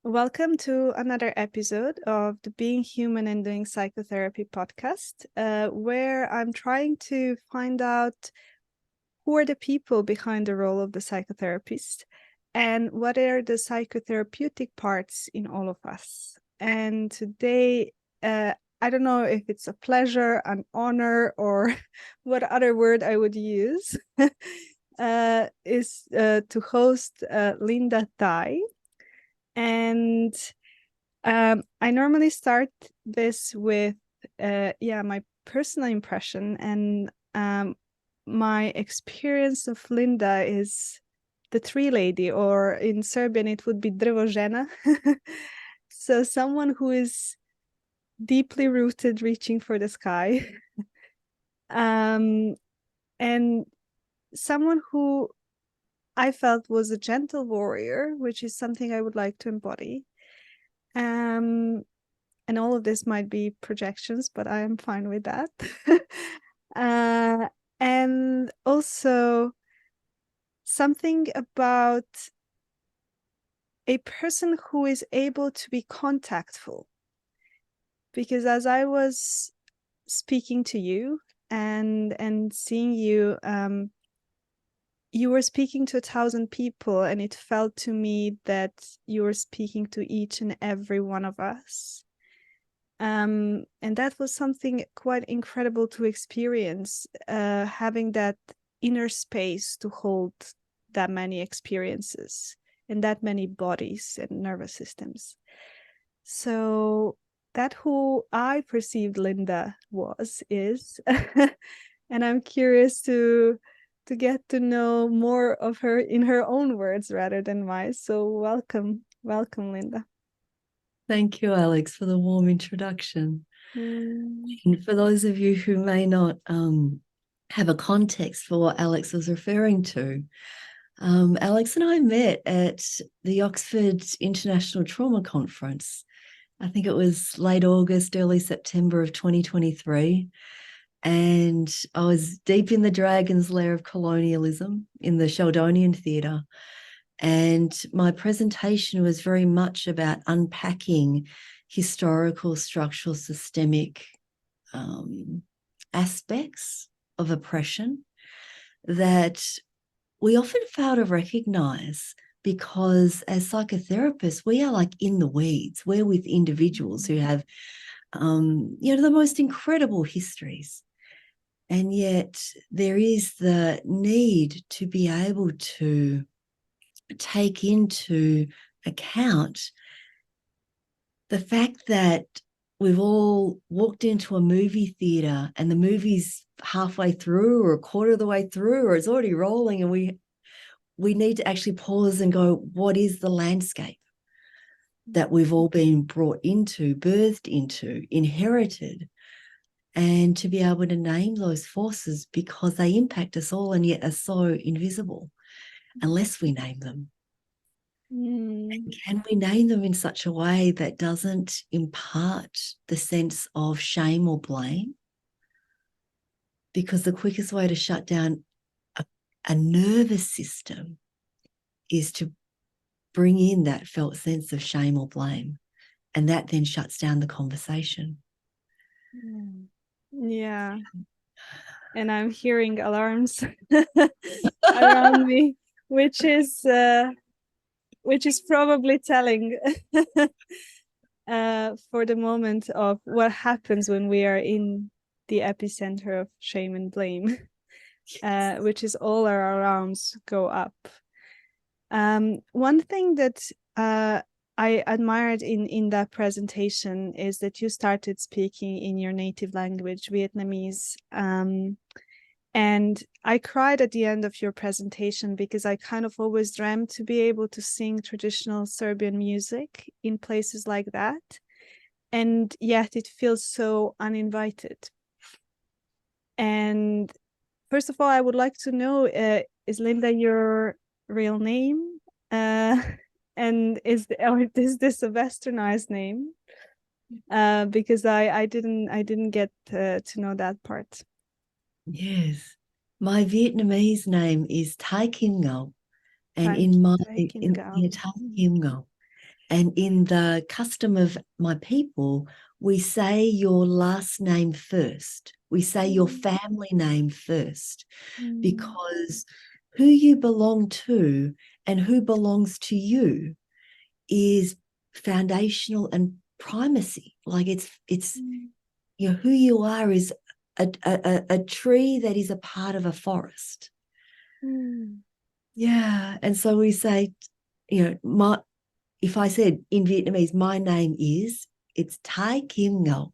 Welcome to another episode of the Being Human and Doing Psychotherapy podcast, where I'm trying to find out who are the people behind the role of the psychotherapist and what are the psychotherapeutic parts in all of us. And today, I don't know if it's a pleasure, an honor, or what other word I would use, is to host Linda Thai. And I normally start this with my personal impression, and my experience of Linda is the tree lady, or in Serbian it would be drvo žena. So someone who is deeply rooted, reaching for the sky. And someone who I felt was a gentle warrior, which is something I would like to embody. And all of this might be projections, but I am fine with that. And also something about a person who is able to be contactful. Because as I was speaking to you and seeing you, you were speaking to 1,000 people, and it felt to me that you were speaking to each and every one of us. And that was something quite incredible to experience, having that inner space to hold that many experiences and that many bodies and nervous systems. So that who I perceived Linda is, and I'm curious to get to know more of her in her own words rather than mine. So welcome, Linda. Thank you, Alex, for the warm introduction. And for those of you who may not have a context for what Alex was referring to, Alex and I met at the Oxford International Trauma Conference. I think it was late August, early September of 2023. And I was deep in the dragon's lair of colonialism in the Sheldonian Theatre. And my presentation was very much about unpacking historical, structural, systemic aspects of oppression that we often fail to recognize, because as psychotherapists, we are like in the weeds. We're with individuals who have, the most incredible histories. And yet there is the need to be able to take into account the fact that we've all walked into a movie theater and the movie's halfway through or a quarter of the way through, or it's already rolling, and we need to actually pause and go, what is the landscape that we've all been brought into, birthed into, inherited? And to be able to name those forces, because they impact us all and yet are so invisible unless we name them. And can we name them in such a way that doesn't impart the sense of shame or blame? Because the quickest way to shut down a nervous system is to bring in that felt sense of shame or blame. And that then shuts down the conversation. Yeah. And I'm hearing alarms around me, which is probably telling for the moment of what happens when we are in the epicenter of shame and blame, which is all our alarms go up. One thing that I admired in that presentation is that you started speaking in your native language, Vietnamese. And I cried at the end of your presentation, because I kind of always dreamt to be able to sing traditional Serbian music in places like that. And yet it feels so uninvited. And first of all, I would like to know, is Linda your real name? And is this a westernized name? Because I didn't get to know that part. Yes. My Vietnamese name is Thai Kim Ngao. And Thai in Kim Ngao. Thai Kim Ngao. And in the custom of my people, we say your last name first. We say your family name first, because who you belong to and who belongs to you is foundational and primacy. Like it's you know, who you are is a tree that is a part of a forest. Yeah. And so we say, you know, if I said in Vietnamese, my name is, it's Thai Kim Ngo.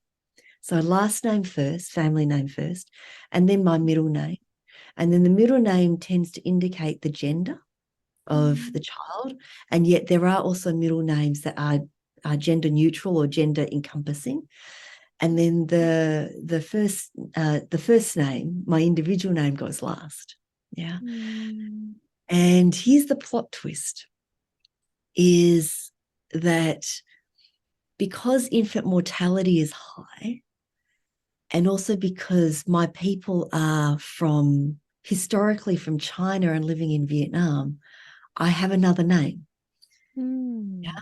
So last name first, family name first, and then my middle name. And then the middle name tends to indicate the gender of the child. And yet there are also middle names that are gender neutral or gender encompassing. And then the first name, my individual name, goes last. Yeah. And here's the plot twist, is that because infant mortality is high, and also because my people are historically from China and living in Vietnam, I have another name. Yeah.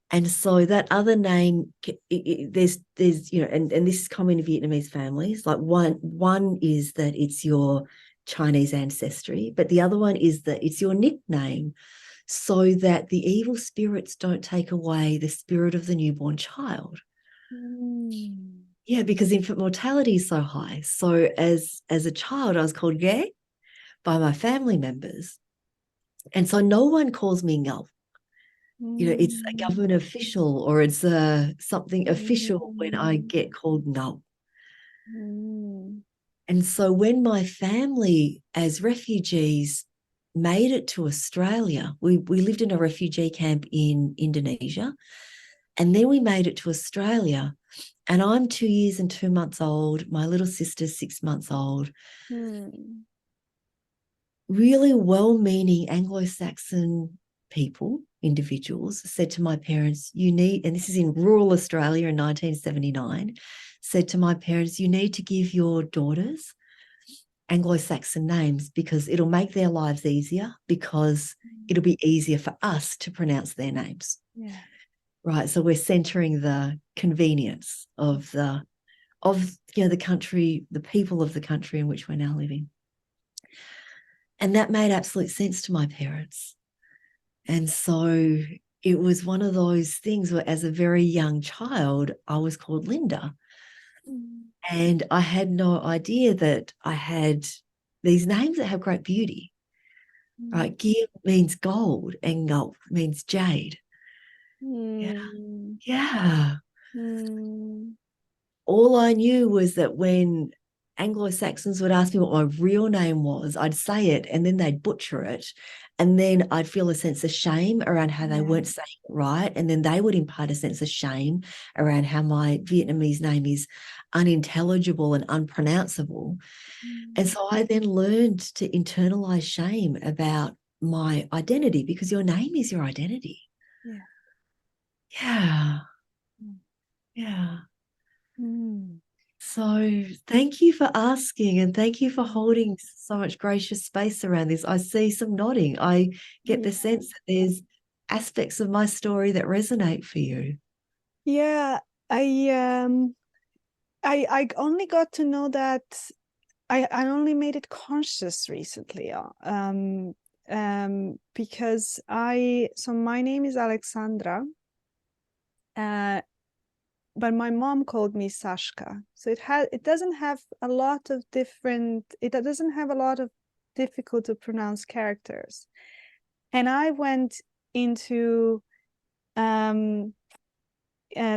And so that other name, there's you know, and this is common in Vietnamese families. Like one is that it's your Chinese ancestry, but the other one is that it's your nickname, so that the evil spirits don't take away the spirit of the newborn child. Yeah, because infant mortality is so high. So as a child, I was called Ye by my family members. And so no one calls me Ngao. You know, it's a government official or it's something official when I get called Ngao. And so when my family as refugees made it to Australia, we lived in a refugee camp in Indonesia, and then we made it to Australia. And I'm 2 years and 2 months old. My little sister's 6 months old. Really well-meaning Anglo-Saxon people, individuals, said to my parents, you need, and this is in rural Australia in 1979, said to my parents, you need to give your daughters Anglo-Saxon names because it'll make their lives easier, because it'll be easier for us to pronounce their names. Yeah. Right. So we're centering the convenience of the country, the people of the country in which we're now living. And that made absolute sense to my parents. And so it was one of those things where as a very young child, I was called Linda. And I had no idea that I had these names that have great beauty. Right. Gil means gold and Ngulp means jade. Yeah. Yeah. All I knew was that when Anglo-Saxons would ask me what my real name was, I'd say it and then they'd butcher it. And then I'd feel a sense of shame around how they weren't saying it right. And then they would impart a sense of shame around how my Vietnamese name is unintelligible and unpronounceable. And so I then learned to internalize shame about my identity, because your name is your identity. Yeah. Yeah. So thank you for asking, and thank you for holding so much gracious space around this. I see some nodding. I get the sense that there's aspects of my story that resonate for you. Yeah, I only got to know that I only made it conscious recently. Because so my name is Alexandra. But my mom called me Sashka. So it doesn't have a lot of difficult to pronounce characters. And I went into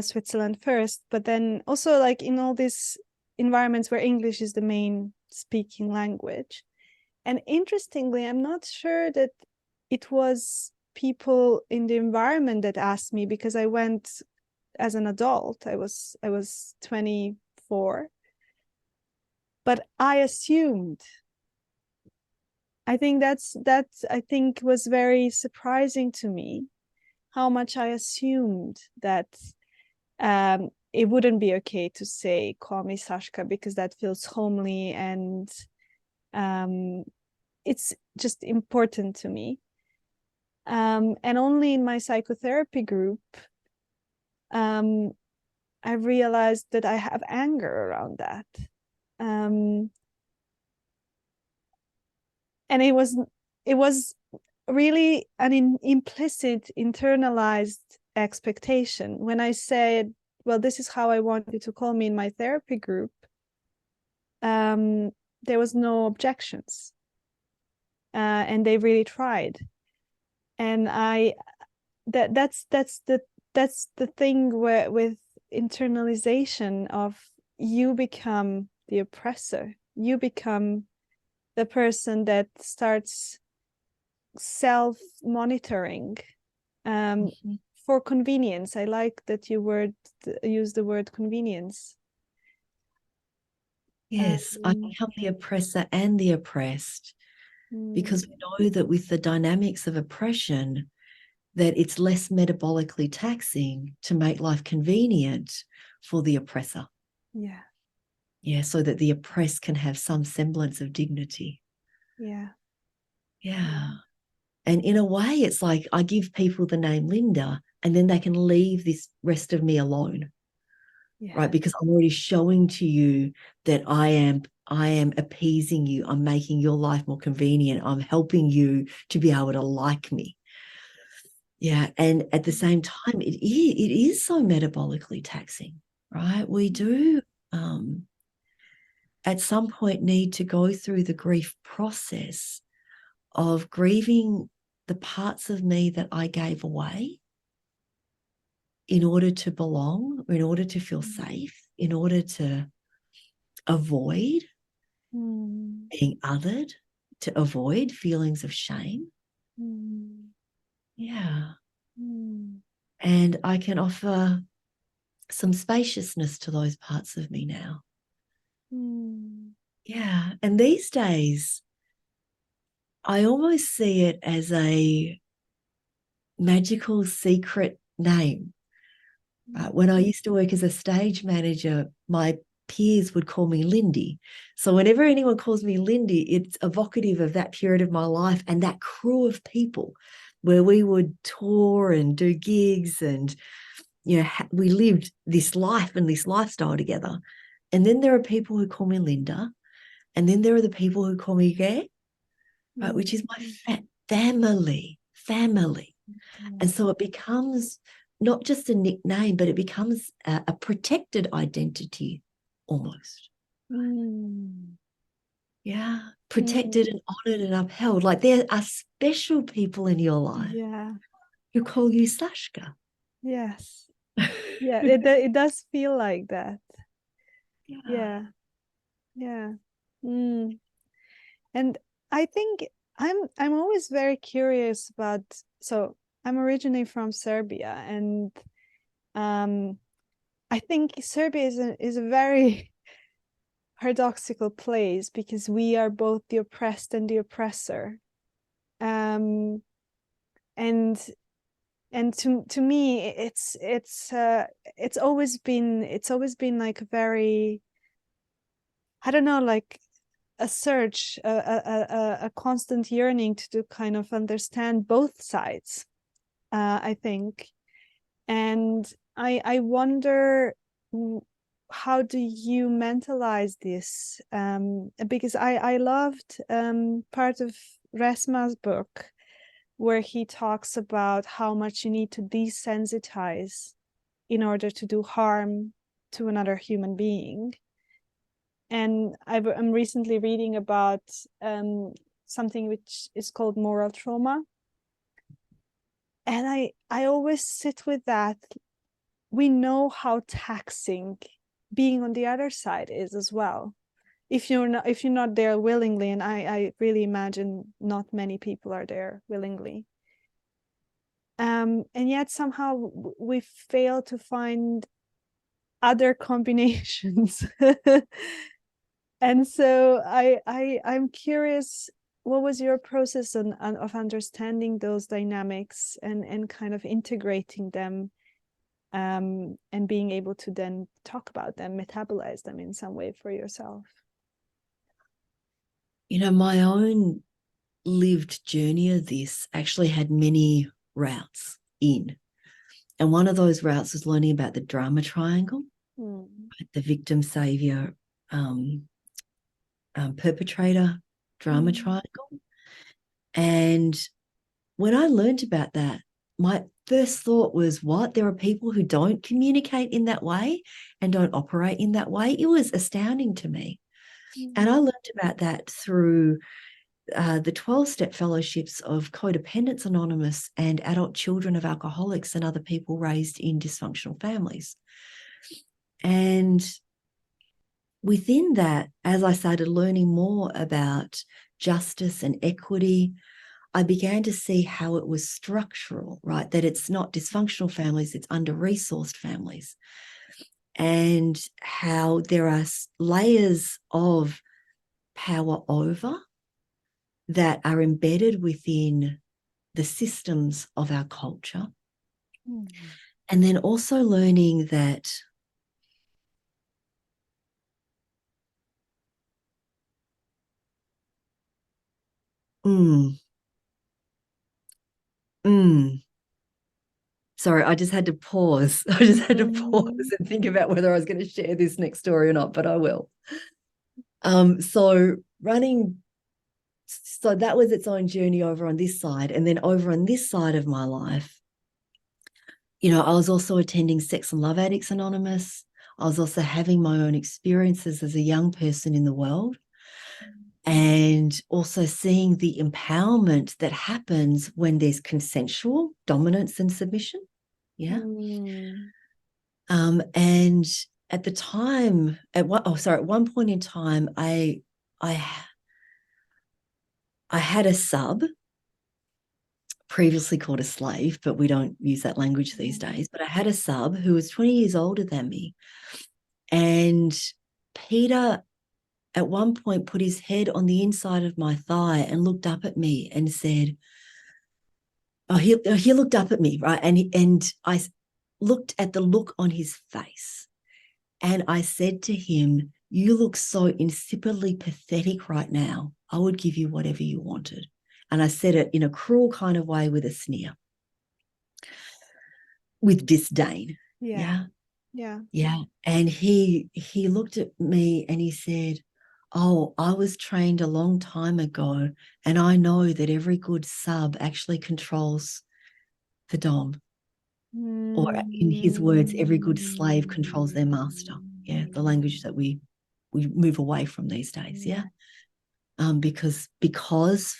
Switzerland first, but then also like in all these environments where English is the main speaking language. And interestingly, I'm not sure that it was people in the environment that asked me, because I went as an adult. I was 24, but I assumed. I think I think was very surprising to me, how much I assumed that it wouldn't be okay to say call me Sashka, because that feels homely, and it's just important to me. And only in my psychotherapy group, I realized that I have anger around that. And it was really an implicit, internalized expectation. When I said, well, this is how I want you to call me in my therapy group, there was no objections. And they really tried. And that's the thing where with internalization of, you become the oppressor. You become the person that starts self-monitoring for convenience. I like that you use the word convenience. Yes, I become the oppressor and the oppressed, because we know that with the dynamics of oppression, that it's less metabolically taxing to make life convenient for the oppressor. Yeah. Yeah, so that the oppressed can have some semblance of dignity. Yeah. Yeah. And in a way, it's like I give people the name Linda, and then they can leave this rest of me alone. Yeah. Right? Because I'm already showing to you that I am appeasing you. I'm making your life more convenient. I'm helping you to be able to like me. Yeah. And at the same time, it is so metabolically taxing, right? We do at some point need to go through the grief process of grieving the parts of me that I gave away in order to belong, in order to feel safe, in order to avoid being othered, to avoid feelings of shame. Yeah. And I can offer some spaciousness to those parts of me now. Yeah. And these days, I almost see it as a magical secret name. When I used to work as a stage manager, my peers would call me Lindy. So whenever anyone calls me Lindy, it's evocative of that period of my life and that crew of people where we would tour and do gigs, and we lived this life and this lifestyle together. And then there are people who call me Linda, and then there are the people who call me Gay, which is my family. And so it becomes not just a nickname, but it becomes a protected identity almost. Yeah, protected and honored and upheld. Like there are special people in your life who call you Sashka. Yes. Yeah, it does feel like that. Yeah. And I think I'm always very curious about, so I'm originally from Serbia, and I think Serbia is a very paradoxical place, because we are both the oppressed and the oppressor. And to me, it's always been like a very, I don't know, like a search, a constant yearning to kind of understand both sides, I think. And I wonder, how do you mentalize this? Because I loved part of Resma's book, where he talks about how much you need to desensitize in order to do harm to another human being. And I'm recently reading about something which is called moral trauma. And I always sit with that. We know how taxing being on the other side is as well. If you're not there willingly, and I really imagine not many people are there willingly. And yet somehow we fail to find other combinations. And so I'm curious, what was your process of understanding those dynamics and kind of integrating them, and being able to then talk about them, metabolize them in some way for yourself? My own lived journey of this actually had many routes in. And one of those routes was learning about the drama triangle, the victim, savior, perpetrator drama triangle. And when I learned about that, my first thought was, what? There are people who don't communicate in that way and don't operate in that way. It was astounding to me. And I learned about that through the 12-step fellowships of Codependence Anonymous and adult children of alcoholics and other people raised in dysfunctional families. And within that, as I started learning more about justice and equity, I began to see how it was structural, right? That it's not dysfunctional families, it's under-resourced families. And how there are layers of power over that are embedded within the systems of our culture. And then also learning that sorry, I just had to pause. I just had to pause and think about whether I was going to share this next story or not, but I will. So that was its own journey over on this side. And then over on this side of my life, you know, I was also attending Sex and Love Addicts Anonymous. I was also having my own experiences as a young person in the world, and also seeing the empowerment that happens when there's consensual dominance and submission. Yeah. And at the time, at one point in time, I had a sub, previously called a slave, but we don't use that language these days. But I had a sub who was 20 years older than me. And Peter, at one point, put his head on the inside of my thigh and looked up at me and said, he looked up at me, right? And I looked at the look on his face. And I said to him, "You look so insipidly pathetic right now. I would give you whatever you wanted." And I said it in a cruel kind of way with a sneer, with disdain. Yeah. And he looked at me and he said, "Oh, I was trained a long time ago, and I know that every good sub actually controls the dom." Or in his words, every good slave controls their master. Yeah, the language that we move away from these days. Yeah. Because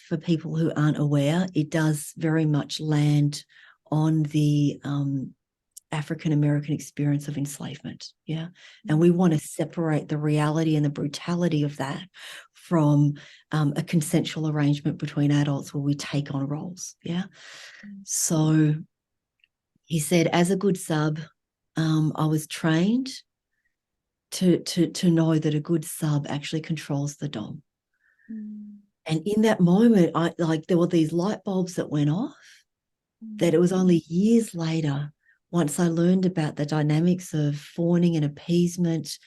for people who aren't aware, it does very much land on the African American experience of enslavement. Yeah. And we want to separate the reality and the brutality of that from a consensual arrangement between adults where we take on roles. Yeah. So he said, as a good sub, I was trained to know that a good sub actually controls the dom. And in that moment, there were these light bulbs that went off, that it was only years later, once I learned about the dynamics of fawning and appeasement,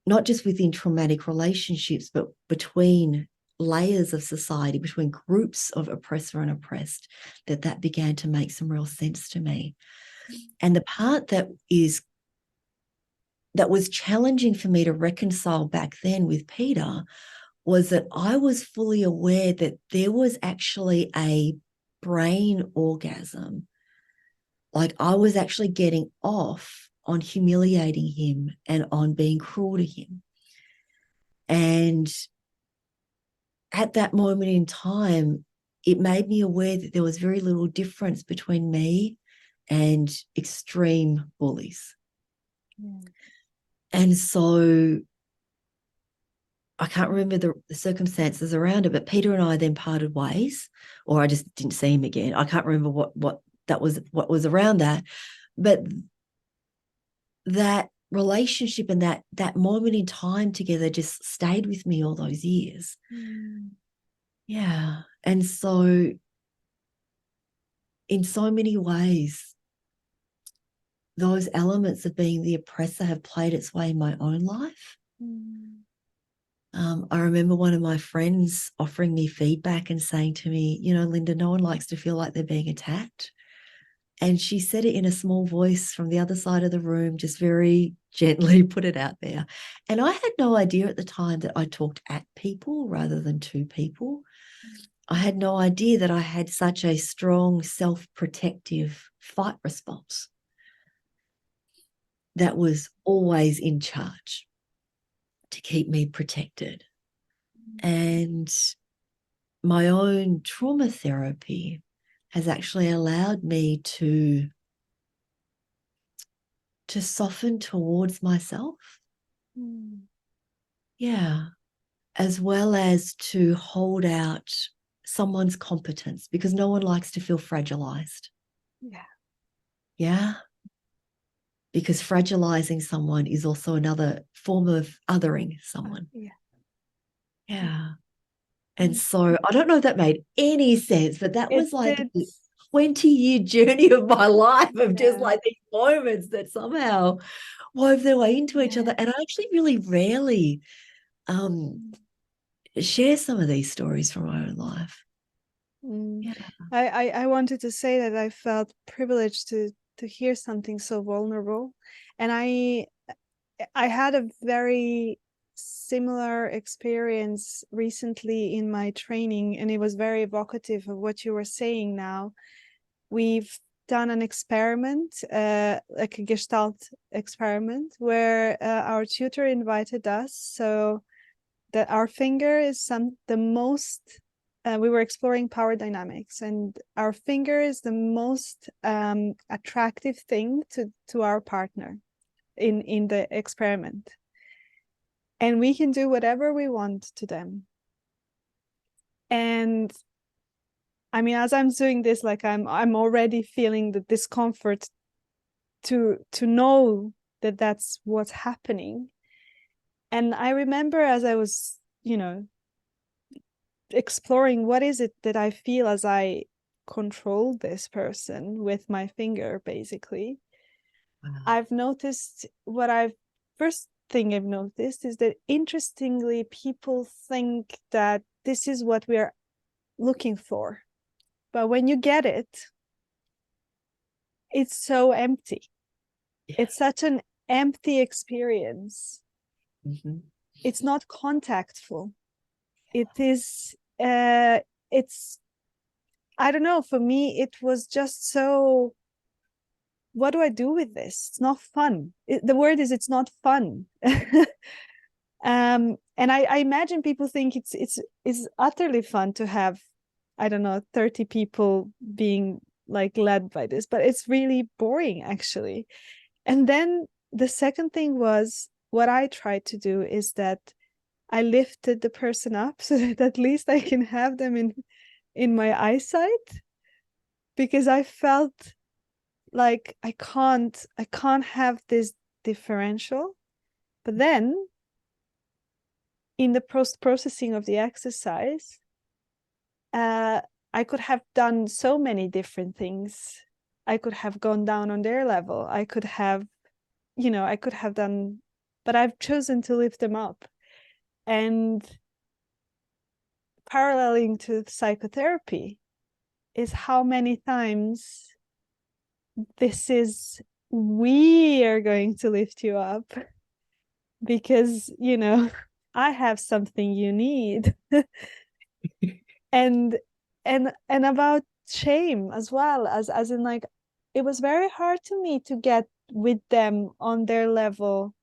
not just within traumatic relationships, but between layers of society, between groups of oppressor and oppressed, that began to make some real sense to me. And the part that was challenging for me to reconcile back then with Peter was that I was fully aware that there was actually a brain orgasm. Like, I was actually getting off on humiliating him and on being cruel to him. And at that moment in time, it made me aware that there was very little difference between me and extreme bullies. And so I can't remember the circumstances around it, but Peter and I then parted ways, or I just didn't see him again. I can't remember what was around that, but that relationship and that moment in time together just stayed with me all those years. Yeah. And so in so many ways, those elements of being the oppressor have played its way in my own life. I remember one of my friends offering me feedback and saying to me, you know, Linda, no one likes to feel like they're being attacked. And she said it in a small voice from the other side of the room, just very gently put it out there. And I had no idea at the time that I talked at people rather than to people. I had no idea that I had such a strong self-protective fight response that was always in charge to keep me protected. And my own trauma therapy has actually allowed me to soften towards myself. Yeah. As well as to hold out someone's competence, because no one likes to feel fragilized. Yeah. Yeah. Because fragilizing someone is also another form of othering someone. Yeah. Yeah. And so I don't know if that made any sense, but that was like a 20-year journey of my life of just like these moments that somehow wove their way into each other. And I actually really rarely share some of these stories from my own life. Yeah. I wanted to say that I felt privileged to hear something so vulnerable. And I had a very similar experience recently in my training, and it was very evocative of what you were saying now. We've done an experiment, like a Gestalt experiment, where our tutor invited us. So that our finger is the most, we were exploring power dynamics, and our finger is the most attractive thing to our partner in the experiment. And we can do whatever we want to them. And I mean, as I'm doing this, like I'm already feeling the discomfort to know that that's what's happening. And I remember as I was, exploring what is it that I feel as I control this person with my finger, basically. Wow. I've noticed first thing I've noticed is that, interestingly, people think that this is what we are looking for. But when you get it, it's so empty. Yeah. It's such an empty experience. Mm-hmm. It's not contactful. It is, it's, I don't know, for me, it was just so, what do I do with this? It's not fun. The word is, it's not fun. And I imagine people think it's utterly fun to have, I don't know, 30 people being like led by this, but it's really boring, actually. And then the second thing was, what I tried to do is that I lifted the person up so that at least I can have them in my eyesight, because I felt like I can't have this differential. But then in the processing of the exercise, I could have done so many different things. I could have gone down on their level. I could have done, but I've chosen to lift them up. And paralleling to psychotherapy is how many times this is, we are going to lift you up because, I have something you need. and about shame as well, as in, like, it was very hard to me to get with them on their level.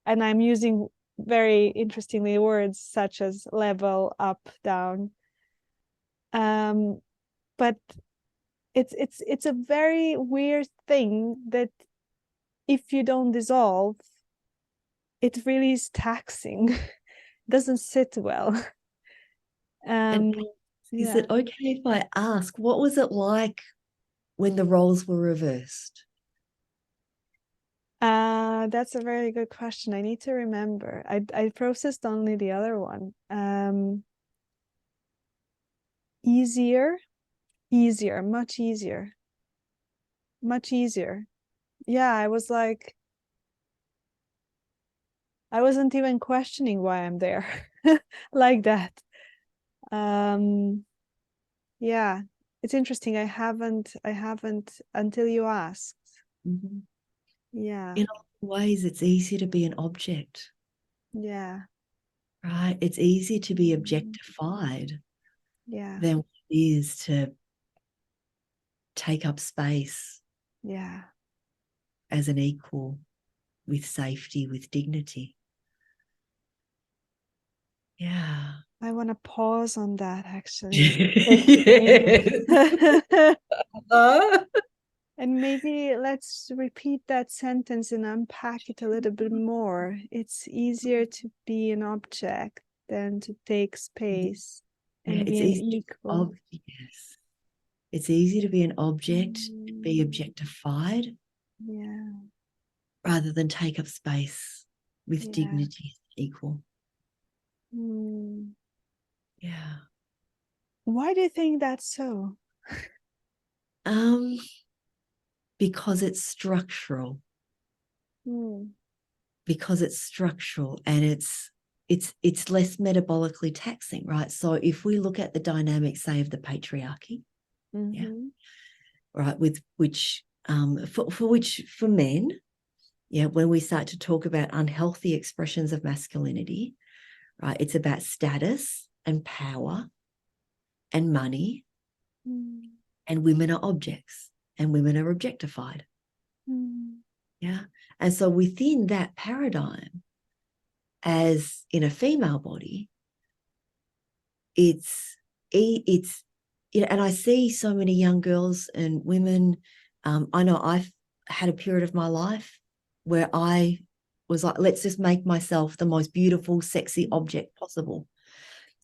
And I'm using very interestingly words such as level, up, down. But it's a very weird thing that if you don't dissolve, it really is taxing. Doesn't sit well. Is it okay if I ask, what was it like when the roles were reversed? That's a very good question. I need to remember. I processed only the other one. Easier, much easier. Much easier. Yeah, I was like, I wasn't even questioning why I'm there like that. Yeah, it's interesting. I haven't until you asked. Mm-hmm. Yeah. In a lot of ways, it's easier to be an object, Yeah. right? It's easier to be objectified Yeah. than it is to take up space Yeah. as an equal with safety, with dignity. Yeah. I want to pause on that actually. Take it in. Yes. And maybe let's repeat that sentence and unpack it a little bit more. It's easier to be an object than to take space Yeah, and be it's an easy. equal. Yes. It's easy to be an object, to be Mm, objectified, yeah, rather than take up space with yeah. dignity equal. Mm. Yeah. Why do you think that's so? Um, because it's structural. Mm. Because it's structural and it's less metabolically taxing, right? So if we look at the dynamics, say, of the patriarchy, yeah, Mm-hmm. right, with which for men, yeah, when we start to talk about unhealthy expressions of masculinity, right, it's about status and power and money, Mm. and women are objects and women are objectified. Mm. Yeah. And so within that paradigm, as in a female body, it's you know, and I see so many young girls and women. I know I've had a period of my life where I was like, let's just make myself the most beautiful, sexy object possible.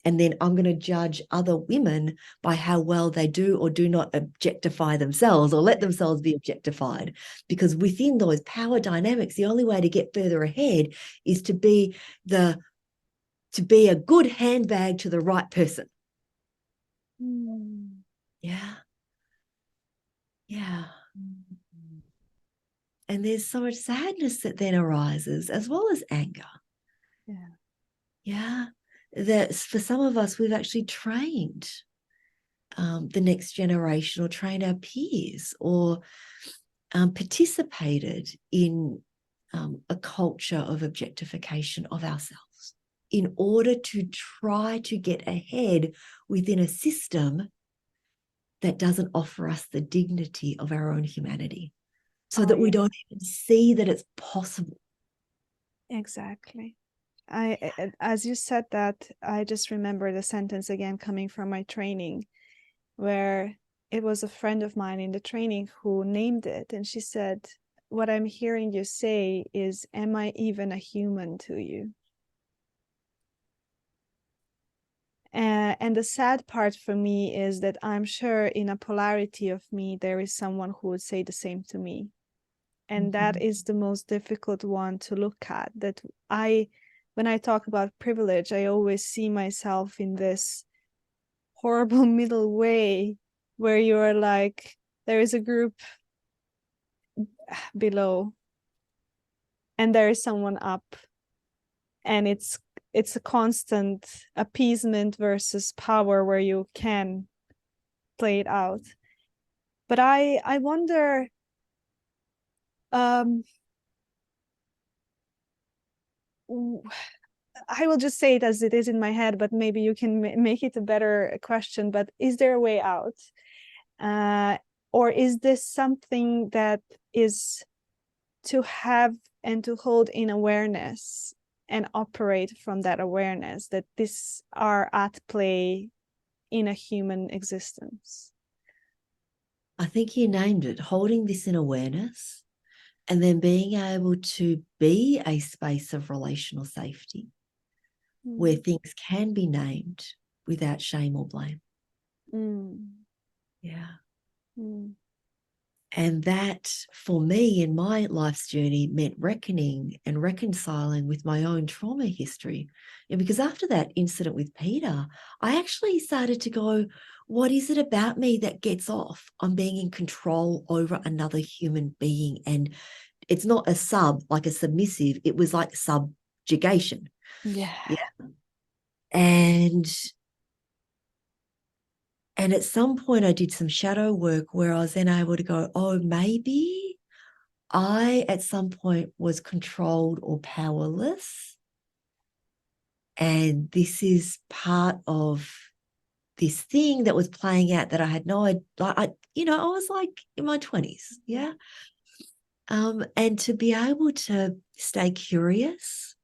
And then I'm going to judge other women by how well they do or do not objectify themselves or let themselves be objectified. Because within those power dynamics, the only way to get further ahead is to be a good handbag to the right person. Mm. Yeah. Yeah. And there's so much sadness that then arises, as well as anger. Yeah. Yeah. That for some of us, we've actually trained the next generation or trained our peers or participated in a culture of objectification of ourselves in order to try to get ahead within a system that doesn't offer us the dignity of our own humanity, so Oh, that we yeah, don't even see that it's possible. exactly. As you said that, I just remember the sentence again coming from my training, where it was a friend of mine in the training who named it, and she said, "What I'm hearing you say is, am I even a human to you?" And the sad part for me is that I'm sure in a polarity of me, there is someone who would say the same to me. And that is the most difficult one to look at. That when I talk about privilege, I always see myself in this horrible middle way where you're like, there is a group below and there is someone up, and it's a constant appeasement versus power where you can play it out. But I wonder, um I will just say it as it is in my head, but maybe you can make it a better question. But is there a way out? Uh, or is this something that is to have and to hold in awareness and operate from that awareness that these are at play in a human existence? I think you named it, holding this in awareness and then being able to be a space of relational safety where Mm. things can be named without shame or blame. Mm. Yeah. Mm. And that, for me, in my life's journey, meant reckoning and reconciling with my own trauma history. And because after that incident with Peter, I actually started to go, what is it about me that gets off on being in control over another human being? And it's not a sub, like a submissive, it was like subjugation. Yeah. And at some point I did some shadow work where I was then able to go, oh, maybe I at some point was controlled or powerless. And this is part of this thing that was playing out that I had no idea. I was like in my 20s. Yeah. And to be able to stay curious,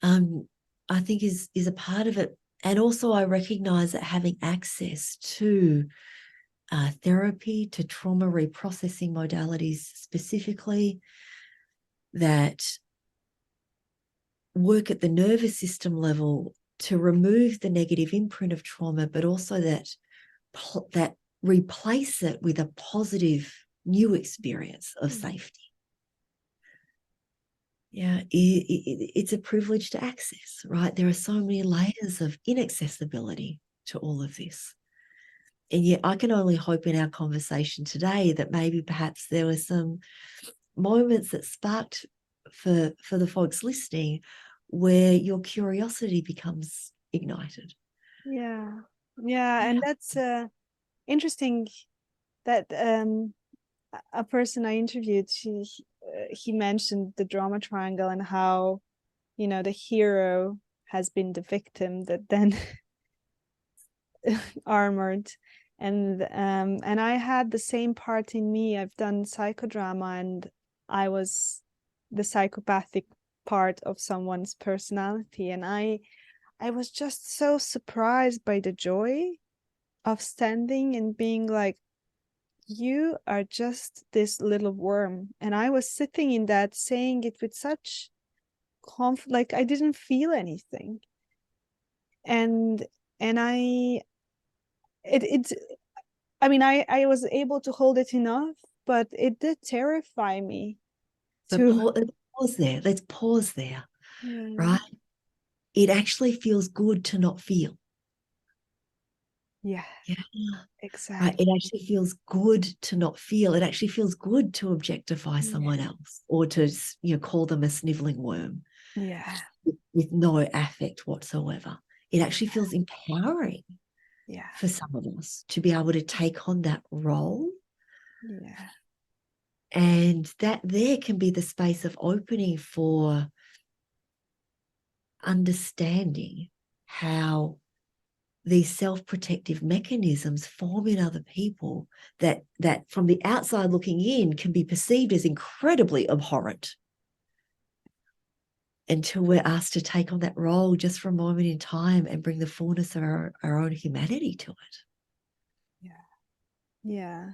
I think is a part of it. And also I recognize that having access to therapy, to trauma reprocessing modalities specifically, that work at the nervous system level to remove the negative imprint of trauma, but also that replace it with a positive new experience of safety. Yeah, it's a privilege to access, right? There are so many layers of inaccessibility to all of this. And yet I can only hope in our conversation today that maybe perhaps there were some moments that sparked for the folks listening where your curiosity becomes ignited. Yeah. And that's interesting that a person I interviewed, he mentioned the drama triangle and how, the hero has been the victim that then armored. And I had the same part in me. I've done psychodrama, and I was the psychopathic part of someone's personality. And I was just so surprised by the joy of standing and being like, you are just this little worm. And I was sitting in that, saying it with such like I didn't feel anything. And it's I mean, I was able to hold it enough, but it did terrify me But to pause there. Let's pause there, yeah. right? It actually feels good to not feel. Yeah, Yeah. Right. exactly. It actually feels good to not feel. It actually feels good to objectify Yeah. someone else or to, call them a sniveling worm Yeah. with no affect whatsoever. It actually feels empowering Yeah. for some of us to be able to take on that role. Yeah. And that there can be the space of opening for understanding how these self-protective mechanisms form in other people that from the outside looking in can be perceived as incredibly abhorrent, until we're asked to take on that role just for a moment in time and bring the fullness of our own humanity to it. Yeah.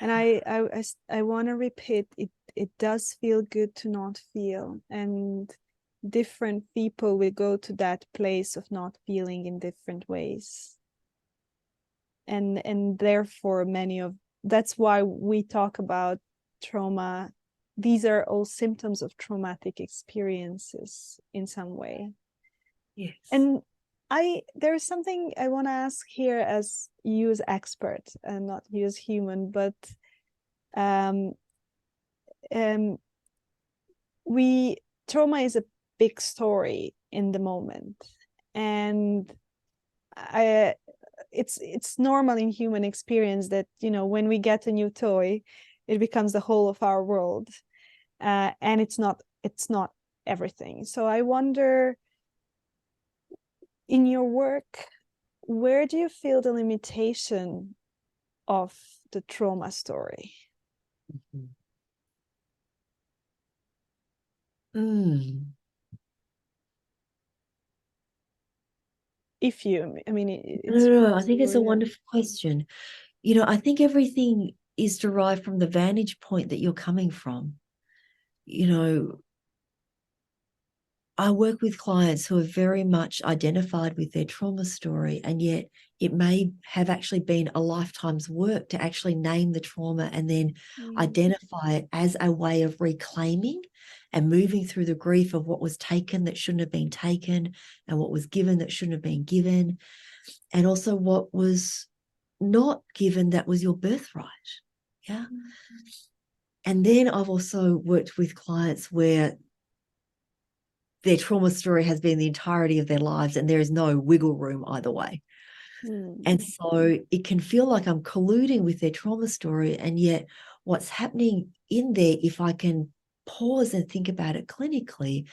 And I want to repeat, it does feel good to not feel, and different people will go to that place of not feeling in different ways. And therefore that's why we talk about trauma. These are all symptoms of traumatic experiences in some way. Yes. And there's something I want to ask here as you as expert and not you as human, but um trauma is a big story in the moment, and it's normal in human experience that when we get a new toy, it becomes the whole of our world, and it's not everything. So I wonder, in your work, where do you feel the limitation of the trauma story? If you, I mean, it's No, I think it's a wonderful question. I think everything is derived from the vantage point that you're coming from. I work with clients who are very much identified with their trauma story, and yet it may have actually been a lifetime's work to actually name the trauma and then identify it as a way of reclaiming and moving through the grief of what was taken that shouldn't have been taken, and what was given that shouldn't have been given, and also what was not given that was your birthright. Yeah. And then I've also worked with clients where their trauma story has been the entirety of their lives, and there is no wiggle room either way. And so it can feel like I'm colluding with their trauma story, and yet what's happening in there, if I can pause and think about it clinically,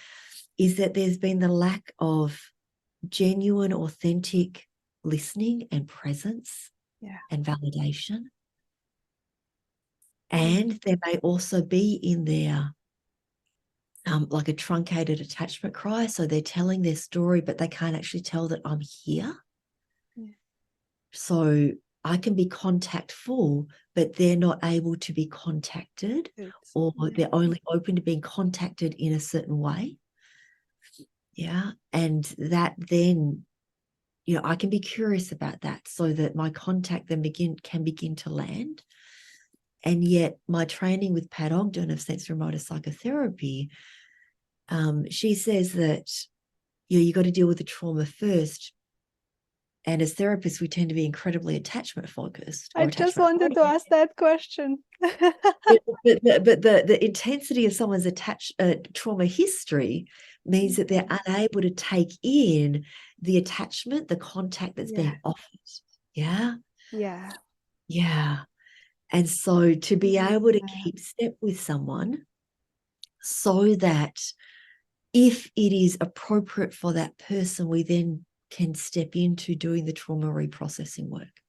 is that there's been the lack of genuine, authentic listening and presence and validation. And there may also be in there like a truncated attachment cry. So they're telling their story, but they can't actually tell that I'm here. So I can be contactful, but they're not able to be contacted, or they're only open to being contacted in a certain way. Yeah. And that then, I can be curious about that so that my contact then can begin to land. And yet my training with Pat Ogden of sensorimotor psychotherapy, she says that, you got to deal with the trauma first. And as therapists, we tend to be incredibly attachment focused. I just wanted to ask that question. but the intensity of someone's trauma history means that they're unable to take in the attachment, the contact that's being offered. Yeah. Yeah. Yeah. And so to be able to keep step with someone so that if it is appropriate for that person, we then can step into doing the trauma reprocessing work.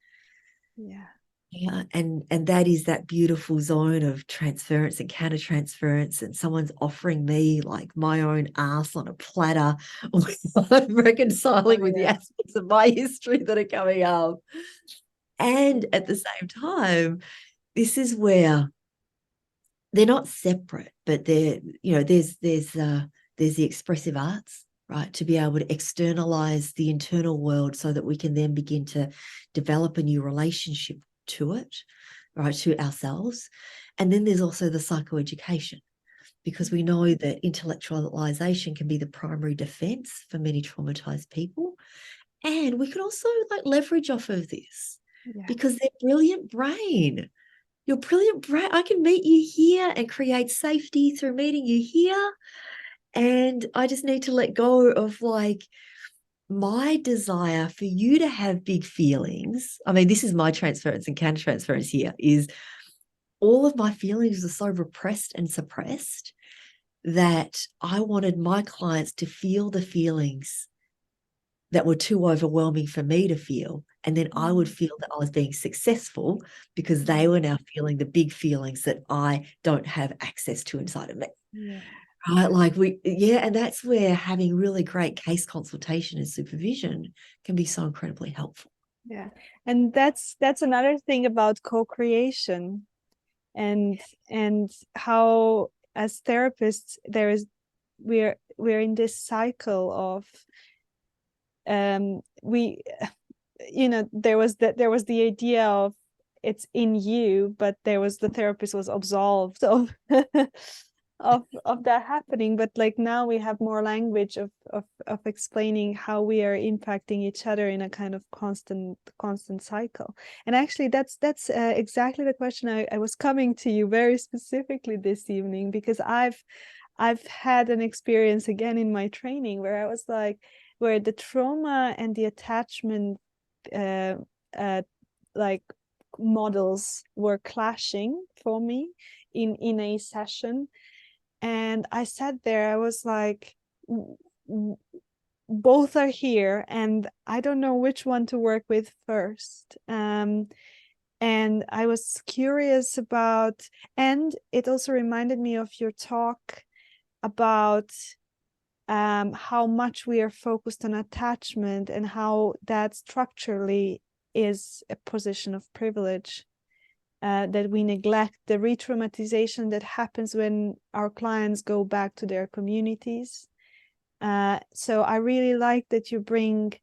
Yeah. Yeah. And that is that beautiful zone of transference and countertransference. And someone's offering me like my own ass on a platter, I'm reconciling with the aspects of my history that are coming up. And at the same time, this is where they're not separate, but they're, there's the expressive arts, right? To be able to externalize the internal world so that we can then begin to develop a new relationship to it, right? To ourselves. And then there's also the psychoeducation, because we know that intellectualization can be the primary defense for many traumatized people. And we can also leverage off of this because their brilliant brain, your brilliant brain, I can meet you here and create safety through meeting you here. And I just need to let go of my desire for you to have big feelings. I mean, this is my transference and countertransference here, is all of my feelings are so repressed and suppressed that I wanted my clients to feel the feelings that were too overwhelming for me to feel. And then I would feel that I was being successful because they were now feeling the big feelings that I don't have access to inside of me. Yeah. Right. And that's where having really great case consultation and supervision can be so incredibly helpful. Yeah. And that's another thing about co-creation and how as therapists we're in this cycle of there was the idea of it's in you, but the therapist was absolved of of that happening. But now we have more language of explaining how we are impacting each other in a kind of constant cycle. And actually that's exactly the question I was coming to you very specifically this evening, because I've had an experience again in my training where I was where the trauma and the attachment models were clashing for me in a session. And I sat there, I was like, both are here and I don't know which one to work with first. And I was curious about, and it also reminded me of your talk about how much we are focused on attachment and how that structurally is a position of privilege, that we neglect the re-traumatization that happens when our clients go back to their communities. So I really like that you bring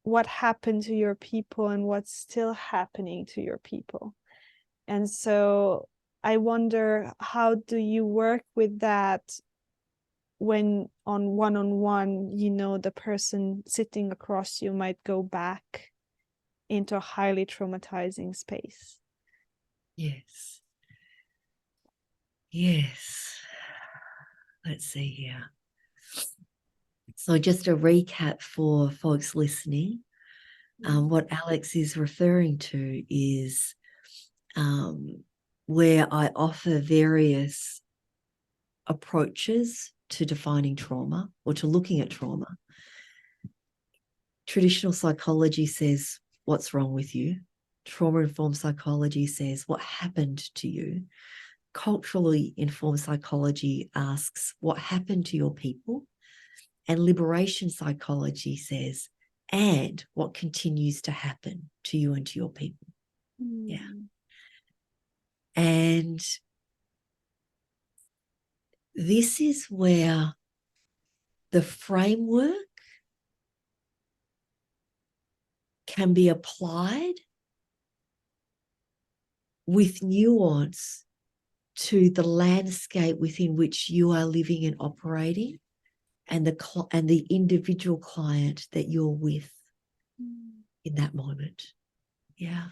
what happened to your people and what's still happening to your people. And so I wonder, how do you work with that when on one-on-one, the person sitting across you might go back into a highly traumatizing space? Yes. Let's see here. So just a recap for folks listening, what Alex is referring to is where I offer various approaches to defining trauma or to looking at trauma. Traditional psychology says, what's wrong with you? Trauma-informed psychology says, what happened to you? Culturally informed psychology asks, what happened to your people? And liberation psychology says, and what continues to happen to you and to your people? Yeah. And this is where the framework can be applied with nuance to the landscape within which you are living and operating, and the individual client that you're with in that moment. Yeah.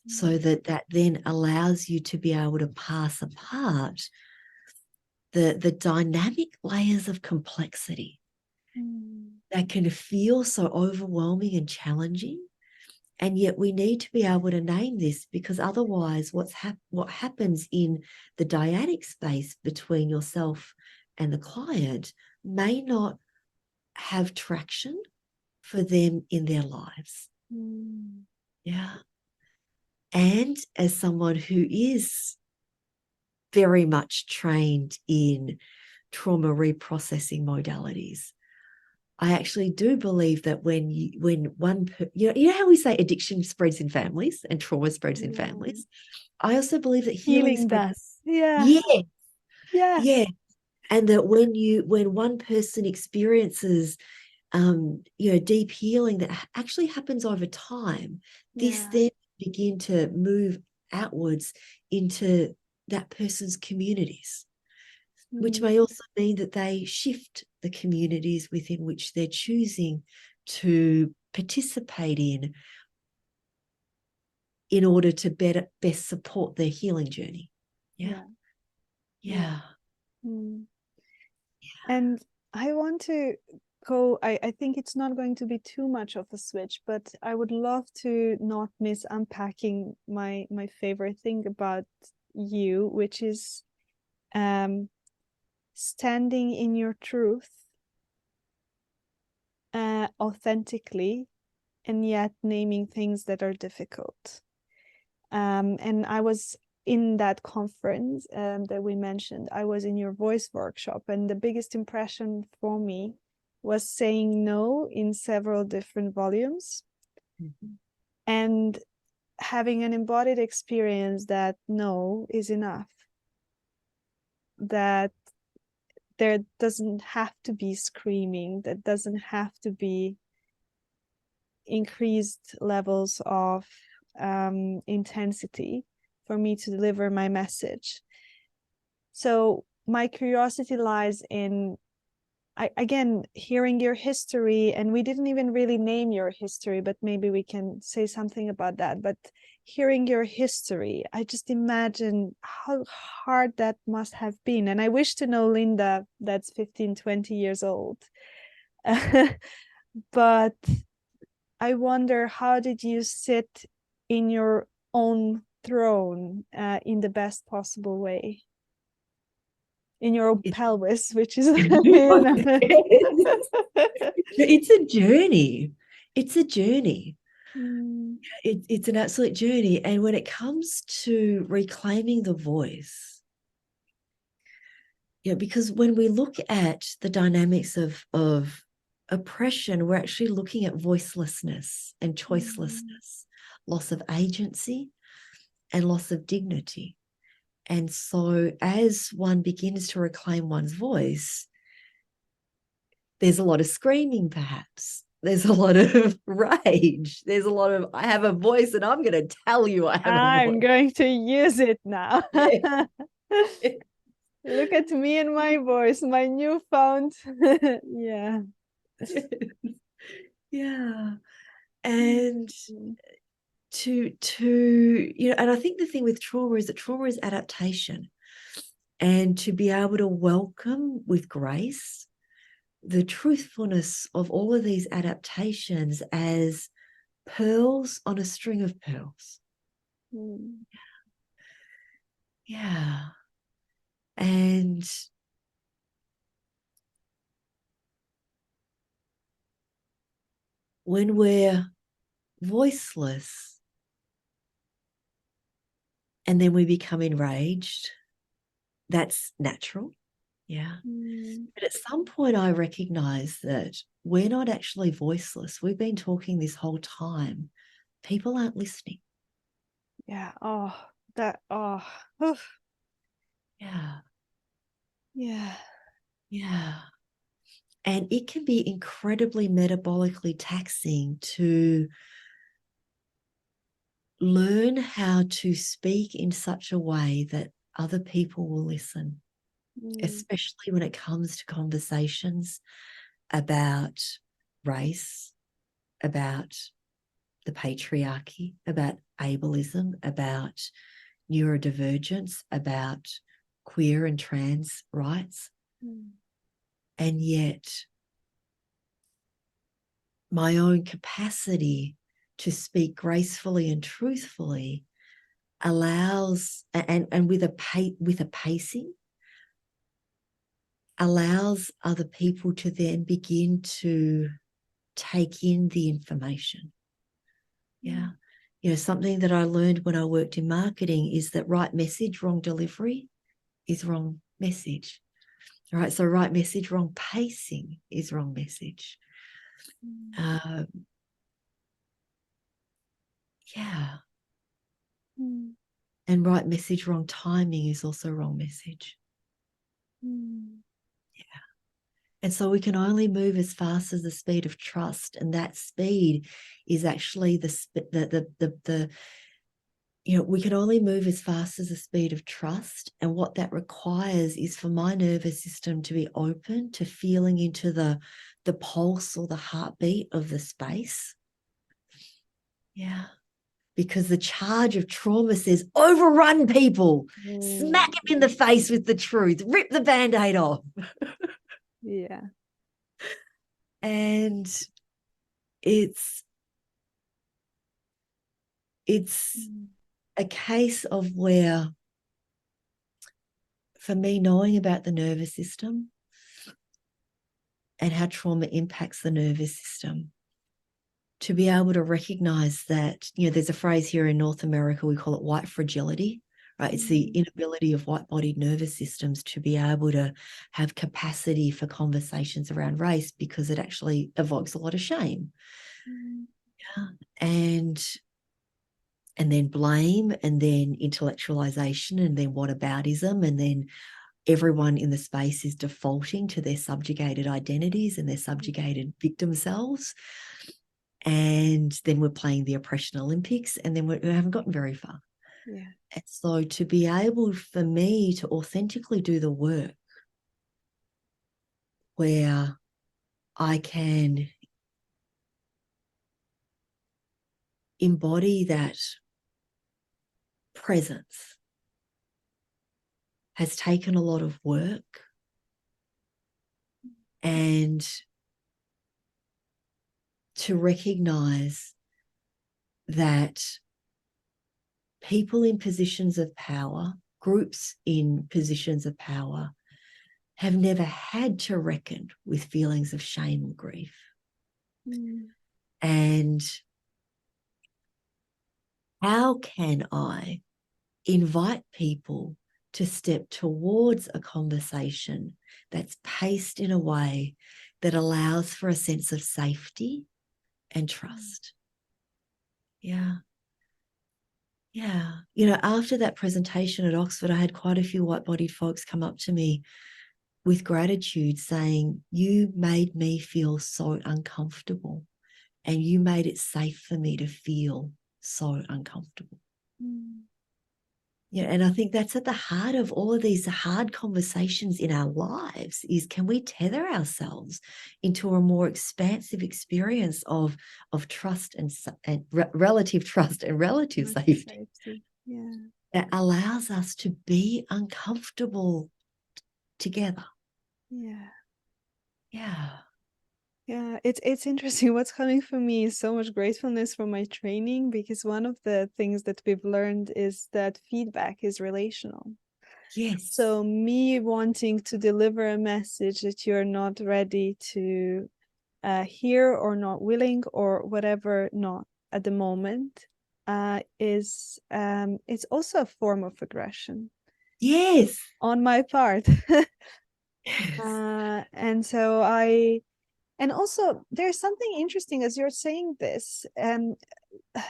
So that then allows you to be able to pass apart the dynamic layers of complexity that can feel so overwhelming and challenging. And yet we need to be able to name this, because otherwise what happens in the dyadic space between yourself and the client may not have traction for them in their lives. Yeah. And as someone who is very much trained in trauma reprocessing modalities, I actually do believe that when one, you know how we say addiction spreads in families and trauma spreads in families, I also believe that healing spreads. Does. Yeah. Yeah. Yes. Yeah. And that when one person experiences deep healing that actually happens over time, this then begin to move outwards into that person's communities, which may also mean that they shift the communities within which they're choosing to participate in order to best support their healing journey. Yeah. And I want to go, I think it's not going to be too much of a switch, but I would love to not miss unpacking my favorite thing about you, which is standing in your truth authentically, and yet naming things that are difficult. And I was in that conference that we mentioned. I was in your voice workshop, and the biggest impression for me was saying no in several different volumes, and having an embodied experience that no is enough, that there doesn't have to be screaming, that doesn't have to be increased levels of intensity for me to deliver my message. So my curiosity lies in, again, hearing your history, and we didn't even really name your history, but maybe we can say something about that. But hearing your history, I just imagine how hard that must have been. And I wish to know Linda that's 15, 20 years old. But I wonder, how did you sit in your own throne in the best possible way? In your own pelvis, which is it's a journey. It's a journey. It's an absolute journey. And when it comes to reclaiming the voice, because when we look at the dynamics of oppression, we're actually looking at voicelessness and choicelessness, loss of agency and loss of dignity. And so as one begins to reclaim one's voice, there's a lot of screaming, perhaps. There's a lot of rage. There's a lot of, I have a voice and I'm going to tell you I have a voice. I'm going to use it now. Look at me and my voice, my newfound. Yeah. And and I think the thing with trauma is that trauma is adaptation, and to be able to welcome with grace the truthfulness of all of these adaptations as pearls on a string of pearls. Yeah. And when we're voiceless and then we become enraged, that's natural. Yeah. But at some point, I recognize that we're not actually voiceless. We've been talking this whole time. People aren't listening. Yeah. Oh, that, oh. Yeah. Yeah. Yeah. And it can be incredibly metabolically taxing to learn how to speak in such a way that other people will listen, especially when it comes to conversations about race, about the patriarchy, about ableism, about neurodivergence, about queer and trans rights. And yet my own capacity to speak gracefully and truthfully allows, and with a pacing, allows other people to then begin to take in the information. Yeah. You know, something that I learned when I worked in marketing is that right message, wrong delivery is wrong message. All right. So right message, wrong pacing is wrong message. Yeah. And right message, wrong timing is also wrong message. Yeah. And so we can only move as fast as the speed of trust. And that speed is actually we can only move as fast as the speed of trust. And what that requires is for my nervous system to be open to feeling into the pulse or the heartbeat of the space. Yeah. Because the charge of trauma says, overrun people, smack him in the face with the truth, rip the Band-Aid off. Yeah. And it's a case of where, for me, knowing about the nervous system and how trauma impacts the nervous system, to be able to recognize that, you know, there's a phrase here in North America, we call it white fragility, right? It's the inability of white-bodied nervous systems to be able to have capacity for conversations around race because it actually evokes a lot of shame. Yeah. And then blame, and then intellectualization, and then whataboutism, and then everyone in the space is defaulting to their subjugated identities and their subjugated victim selves. And then we're playing the oppression Olympics, and then we haven't gotten very far. Yeah. And so to be able for me to authentically do the work where I can embody that presence has taken a lot of work. And to recognize that people in positions of power, groups in positions of power, have never had to reckon with feelings of shame or grief. And how can I invite people to step towards a conversation that's paced in a way that allows for a sense of safety and trust? Yeah. Yeah. You know, after that presentation at Oxford, I had quite a few white-bodied folks come up to me with gratitude saying, you made me feel so uncomfortable and you made it safe for me to feel so uncomfortable. Yeah, and I think that's at the heart of all of these hard conversations in our lives is, can we tether ourselves into a more expansive experience of trust and relative trust and relative safety. Yeah. That allows us to be uncomfortable together. Yeah. Yeah, it's interesting. What's coming for me is so much gratefulness for my training, because one of the things that we've learned is that feedback is relational. Yes. So me wanting to deliver a message that you're not ready to hear, or not willing, or whatever, not at the moment, is it's also a form of aggression Yes. on my part. Yes. And so and also there's something interesting as you're saying this.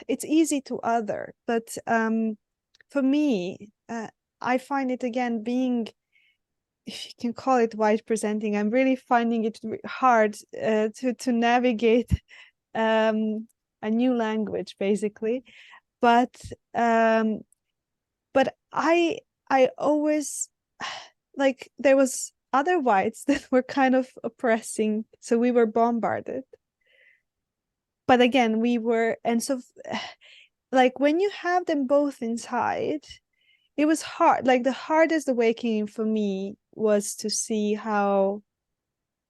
It's easy to other, but for me, I find it, again, being, if you can call it white presenting, I'm really finding it hard to navigate um, a new language, basically. But um, but I always, like, there was other whites that were kind of oppressing, so we were bombarded. But again, we were, and so like when you have them both inside, it was hard. Like the hardest awakening for me was to see how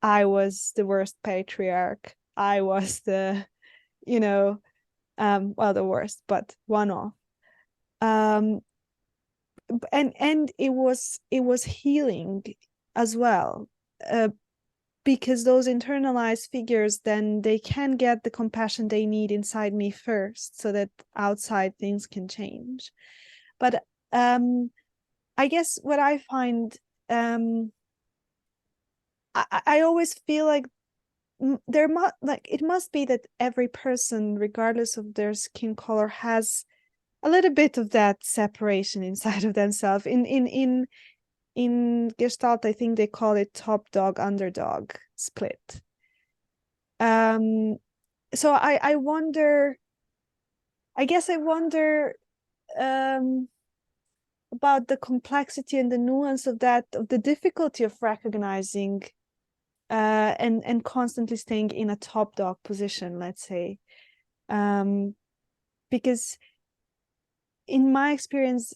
I was the worst patriarch. I was the, you know, well, the worst, but one of. Um, and it was healing as well, uh, because those internalized figures, then they can get the compassion they need inside me first, so that outside things can change. But um, I guess what I find, um, I always feel like there must, like, it must be that every person, regardless of their skin color, has a little bit of that separation inside of themselves. In Gestalt, I think they call it top dog underdog split. Um, so I wonder. I guess I wonder um about the complexity and the nuance of that, of the difficulty of recognizing and constantly staying in a top dog position, let's say. Um, because in my experience,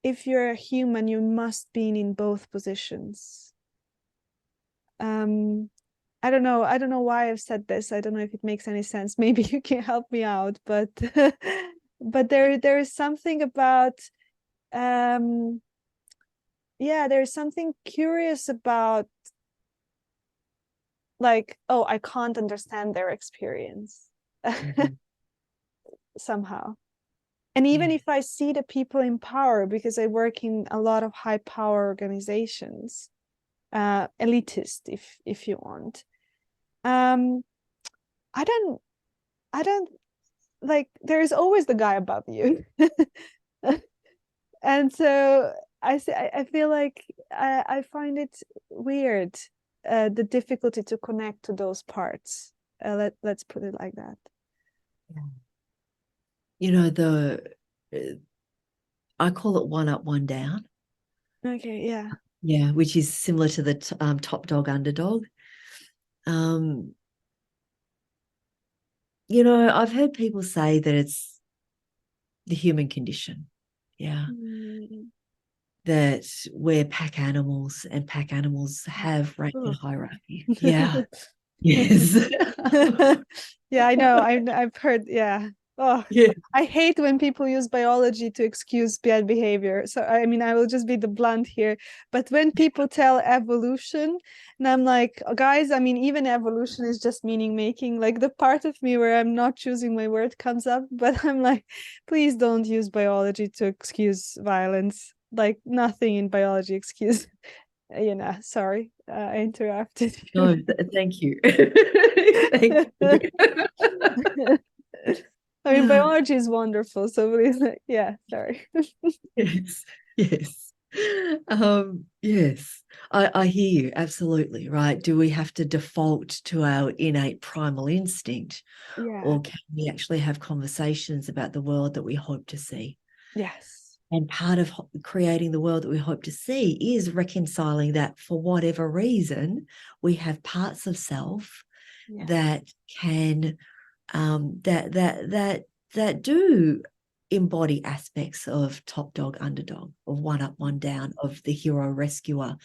if you're a human, you must be in both positions. Um, I don't know why I've said this. I don't know if it makes any sense. Maybe you can help me out, but but there is something about yeah, there's something curious about, like, oh, I can't understand their experience Mhm. somehow. And even Yeah. if I see the people in power, because I work in a lot of high power organizations, elitist, if you want, um, I don't, I don't like. There's always the guy above you, and so I feel like I find it weird, the difficulty to connect to those parts. Let's put it like that. You know, I call it one up, one down. Okay, yeah. Yeah, which is similar to the top dog underdog. Um, you know, I've heard people say that it's the human condition. Yeah. Mm. That we're pack animals and pack animals have rank and Oh. hierarchy. Yeah. Yes. Yeah, I know. I've heard. Yeah. Oh, Yeah. I hate when people use biology to excuse bad behavior. So I mean, I will just be the blunt here. But when people tell evolution, and I'm like, "Oh, guys, I mean, even evolution is just meaning making." Like the part of me where I'm not choosing my word comes up, but I'm like, please don't use biology to excuse violence. Like nothing in biology excuse. Sorry, I interrupted No, you. thank you. Thank you. I mean, biology is wonderful. So please, yeah, sorry. Yes, yes. Yes, I hear you absolutely, right? Do we have to default to our innate primal instinct, Yeah. or can we actually have conversations about the world that we hope to see? Yes. And part of creating the world that we hope to see is reconciling that for whatever reason, we have parts of self Yeah. that can that do embody aspects of top dog underdog, of one up one down, of the hero rescuer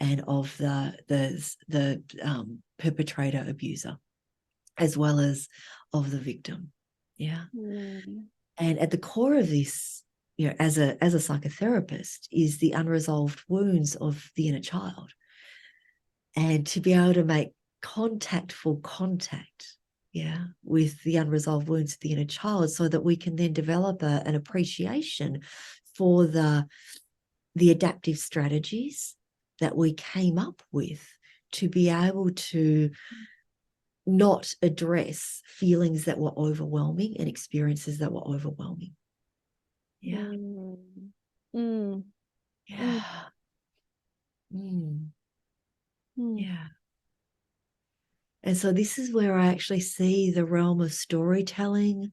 and of the perpetrator abuser, as well as of the victim. Yeah. And at the core of this, as a psychotherapist, is the unresolved wounds of the inner child. And to be able to make contactful contact, with the unresolved wounds of the inner child, so that we can then develop an appreciation for the adaptive strategies that we came up with to be able to not address feelings that were overwhelming and experiences that were overwhelming. Yeah. Yeah. Yeah. And so this is where I actually see the realm of storytelling,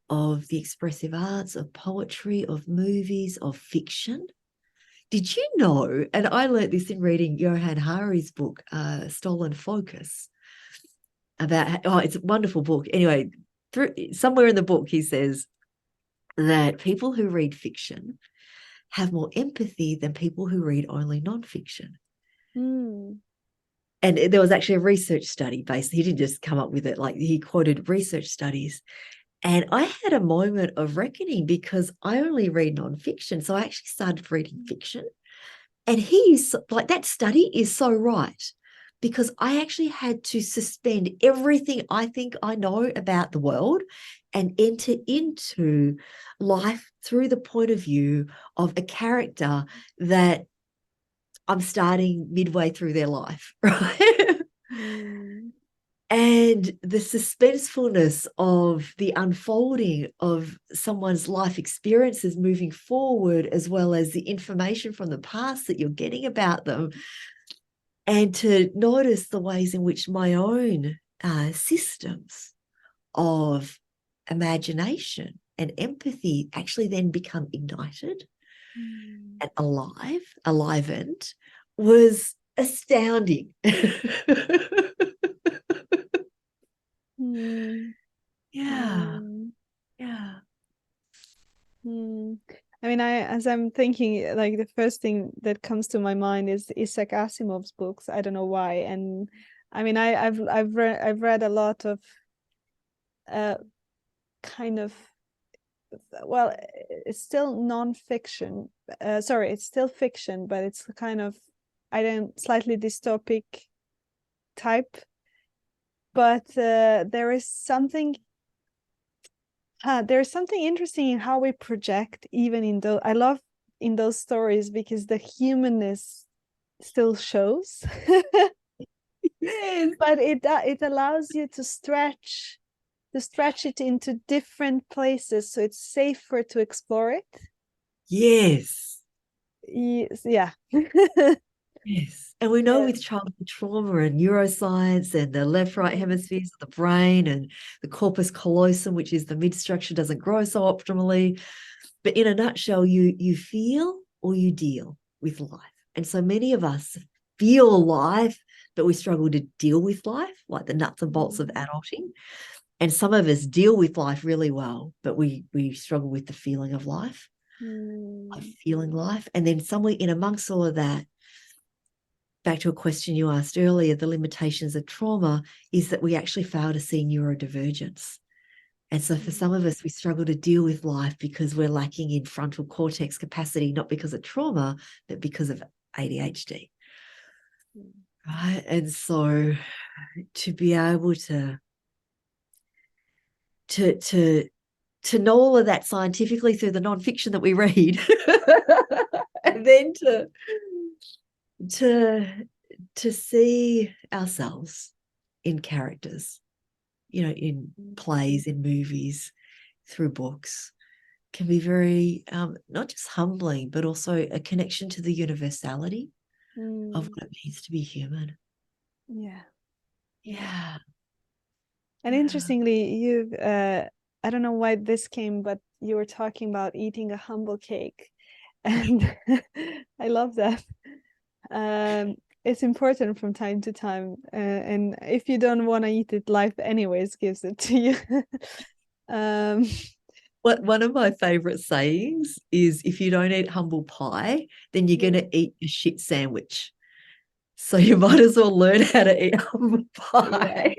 of the expressive arts, of poetry, of movies, of fiction. Did you know, and I learned this in reading Johann Hari's book, Stolen Focus, about, it's a wonderful book. Anyway, somewhere in the book, he says that people who read fiction have more empathy than people who read only nonfiction. And there was actually a research study based, he didn't just come up with it, like he quoted research studies. And I had a moment of reckoning because I only read nonfiction. So I actually started reading fiction. And he's like, that study is so right, because I actually had to suspend everything I think I know about the world and enter into life through the point of view of a character that I'm starting midway through their life, right? And the suspensefulness of the unfolding of someone's life experiences moving forward, as well as the information from the past that you're getting about them, and to notice the ways in which my own systems of imagination and empathy actually then become ignited and alivened, was astounding. Yeah. I mean, as I'm thinking, like the first thing that comes to my mind is Isaac Asimov's books. I don't know why, and I mean, I've read a lot of kind of, well, it's still non-fiction. Sorry, it's still fiction, but it's kind of, slightly dystopic type. But there is something interesting in how we project, even in those. I love in those stories because the humanness still shows. Yes. But it allows you to stretch it into different places, so it's safer to explore it. Yes. Yeah. Yes. And we know with childhood trauma and neuroscience and the left-right hemispheres of the brain and the corpus callosum, which is the mid-structure, doesn't grow so optimally. But in a nutshell, you feel or you deal with life. And so many of us feel life, but we struggle to deal with life, like the nuts and bolts of adulting. And some of us deal with life really well, but we struggle with the feeling of life, like feeling life. And then somewhere in amongst all of that, back to a question you asked earlier, the limitations of trauma is that we actually fail to see neurodivergence. And so for some of us, we struggle to deal with life because we're lacking in frontal cortex capacity, not because of trauma, but because of ADHD. Right? And so to be able to know all of that scientifically through the nonfiction that we read, and then to see ourselves in characters, in plays, in movies, through books, can be very not just humbling, but also a connection to the universality of what it means to be human. Yeah. And interestingly, you've I don't know why this came, but you were talking about eating a humble cake, and I love that. It's important from time to time, and if you don't want to eat it, life anyways gives it to you. One of my favorite sayings is, if you don't eat humble pie, then you're going to eat a shit sandwich. So you might as well learn how to eat humble Yeah. pie.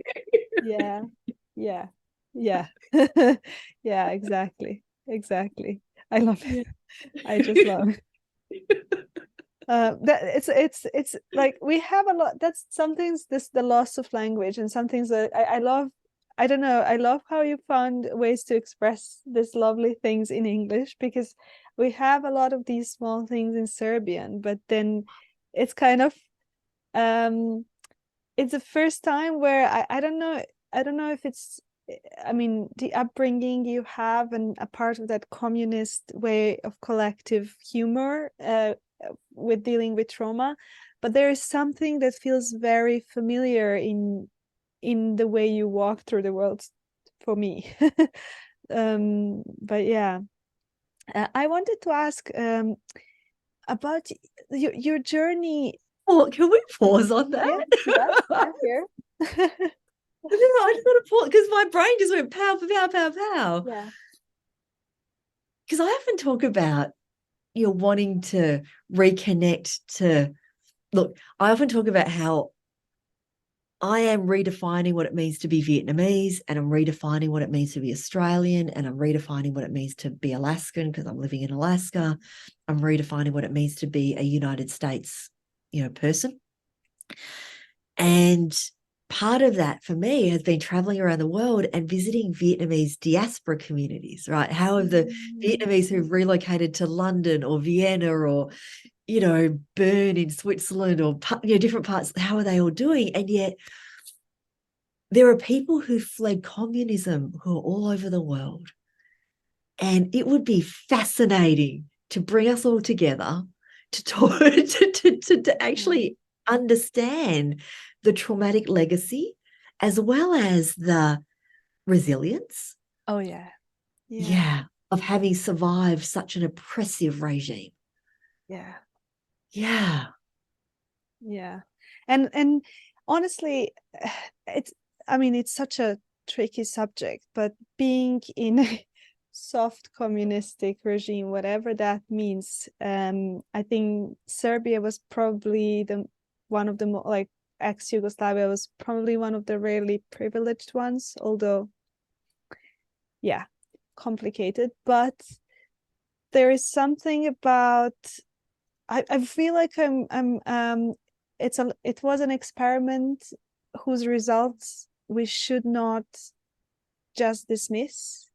Yeah. Yeah. Yeah. Yeah, exactly. Exactly. I love Yeah. it. I just love it. That it's like we have a lot. That's some things, this the loss of language, and some things that I love. I don't know. I love how you found ways to express these lovely things in English, because we have a lot of these small things in Serbian, but then it's kind of um it's the first time where I don't know if it's, I mean, the upbringing you have and a part of that communist way of collective humor with dealing with trauma, but there is something that feels very familiar in the way you walk through the world for me. But yeah, I wanted to ask about your journey. Oh, can we pause on that? Yeah, yeah, I'm here. I just want to pause because my brain just went pow, pow, pow, pow. Yeah. Because I often talk about you're wanting to reconnect to, look, I often talk about how I am redefining what it means to be Vietnamese, and I'm redefining what it means to be Australian, and I'm redefining what it means to be Alaskan because I'm living in Alaska. I'm redefining what it means to be a United States, person. And part of that for me has been traveling around the world and visiting Vietnamese diaspora communities, right? How have the Vietnamese who've relocated to London or Vienna or, Bern in Switzerland or, different parts, how are they all doing? And yet there are people who fled communism who are all over the world. And it would be fascinating to bring us all together to talk, to actually understand the traumatic legacy as well as the resilience, Oh yeah. Yeah. yeah, of having survived such an oppressive regime. Yeah. Yeah. Yeah. And honestly, it's, I mean, it's such a tricky subject, but being in a soft communistic regime, whatever that means, I think Serbia was probably the one of the like ex-Yugoslavia was probably one of the rarely privileged ones, although yeah, complicated. But there is something about, I feel like it was an experiment whose results we should not just dismiss,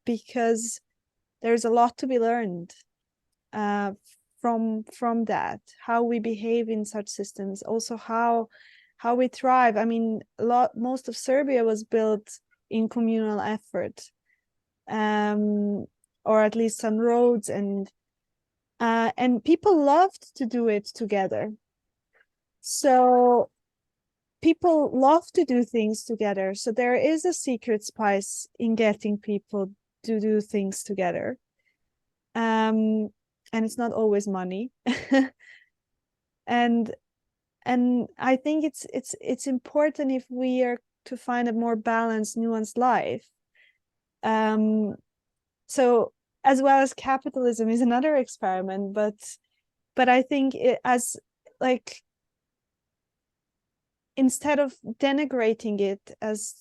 because there's a lot to be learned uh, from that, how we behave in such systems, also how we thrive. I mean, most of Serbia was built in communal effort, um, or at least some roads, and people loved to do it together. So people love to do things together. So there is a secret spice in getting people to do things together. Um, and it's not always money. and and I think it's important if we are to find a more balanced, nuanced life. Um, so as well as capitalism is another experiment, but I think it as like instead of denigrating it as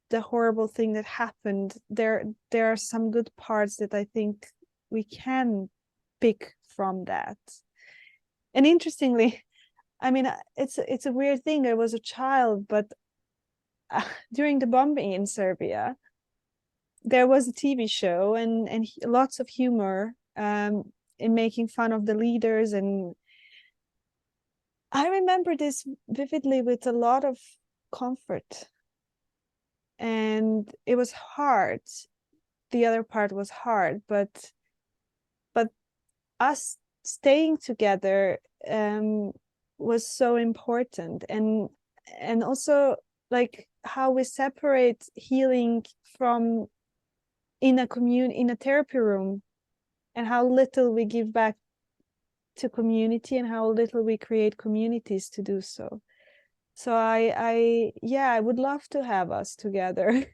the horrible thing that happened, there are some good parts that I think we can pick from that. And interestingly, I mean, it's a weird thing. I was a child, but during the bombing in Serbia, there was a TV show and lots of humor in making fun of the leaders, and I remember this vividly with a lot of comfort. And it was hard. The other part was hard, but us staying together was so important. And also like how we separate healing from in a therapy room, and how little we give back to community and how little we create communities to do so. So I would love to have us together.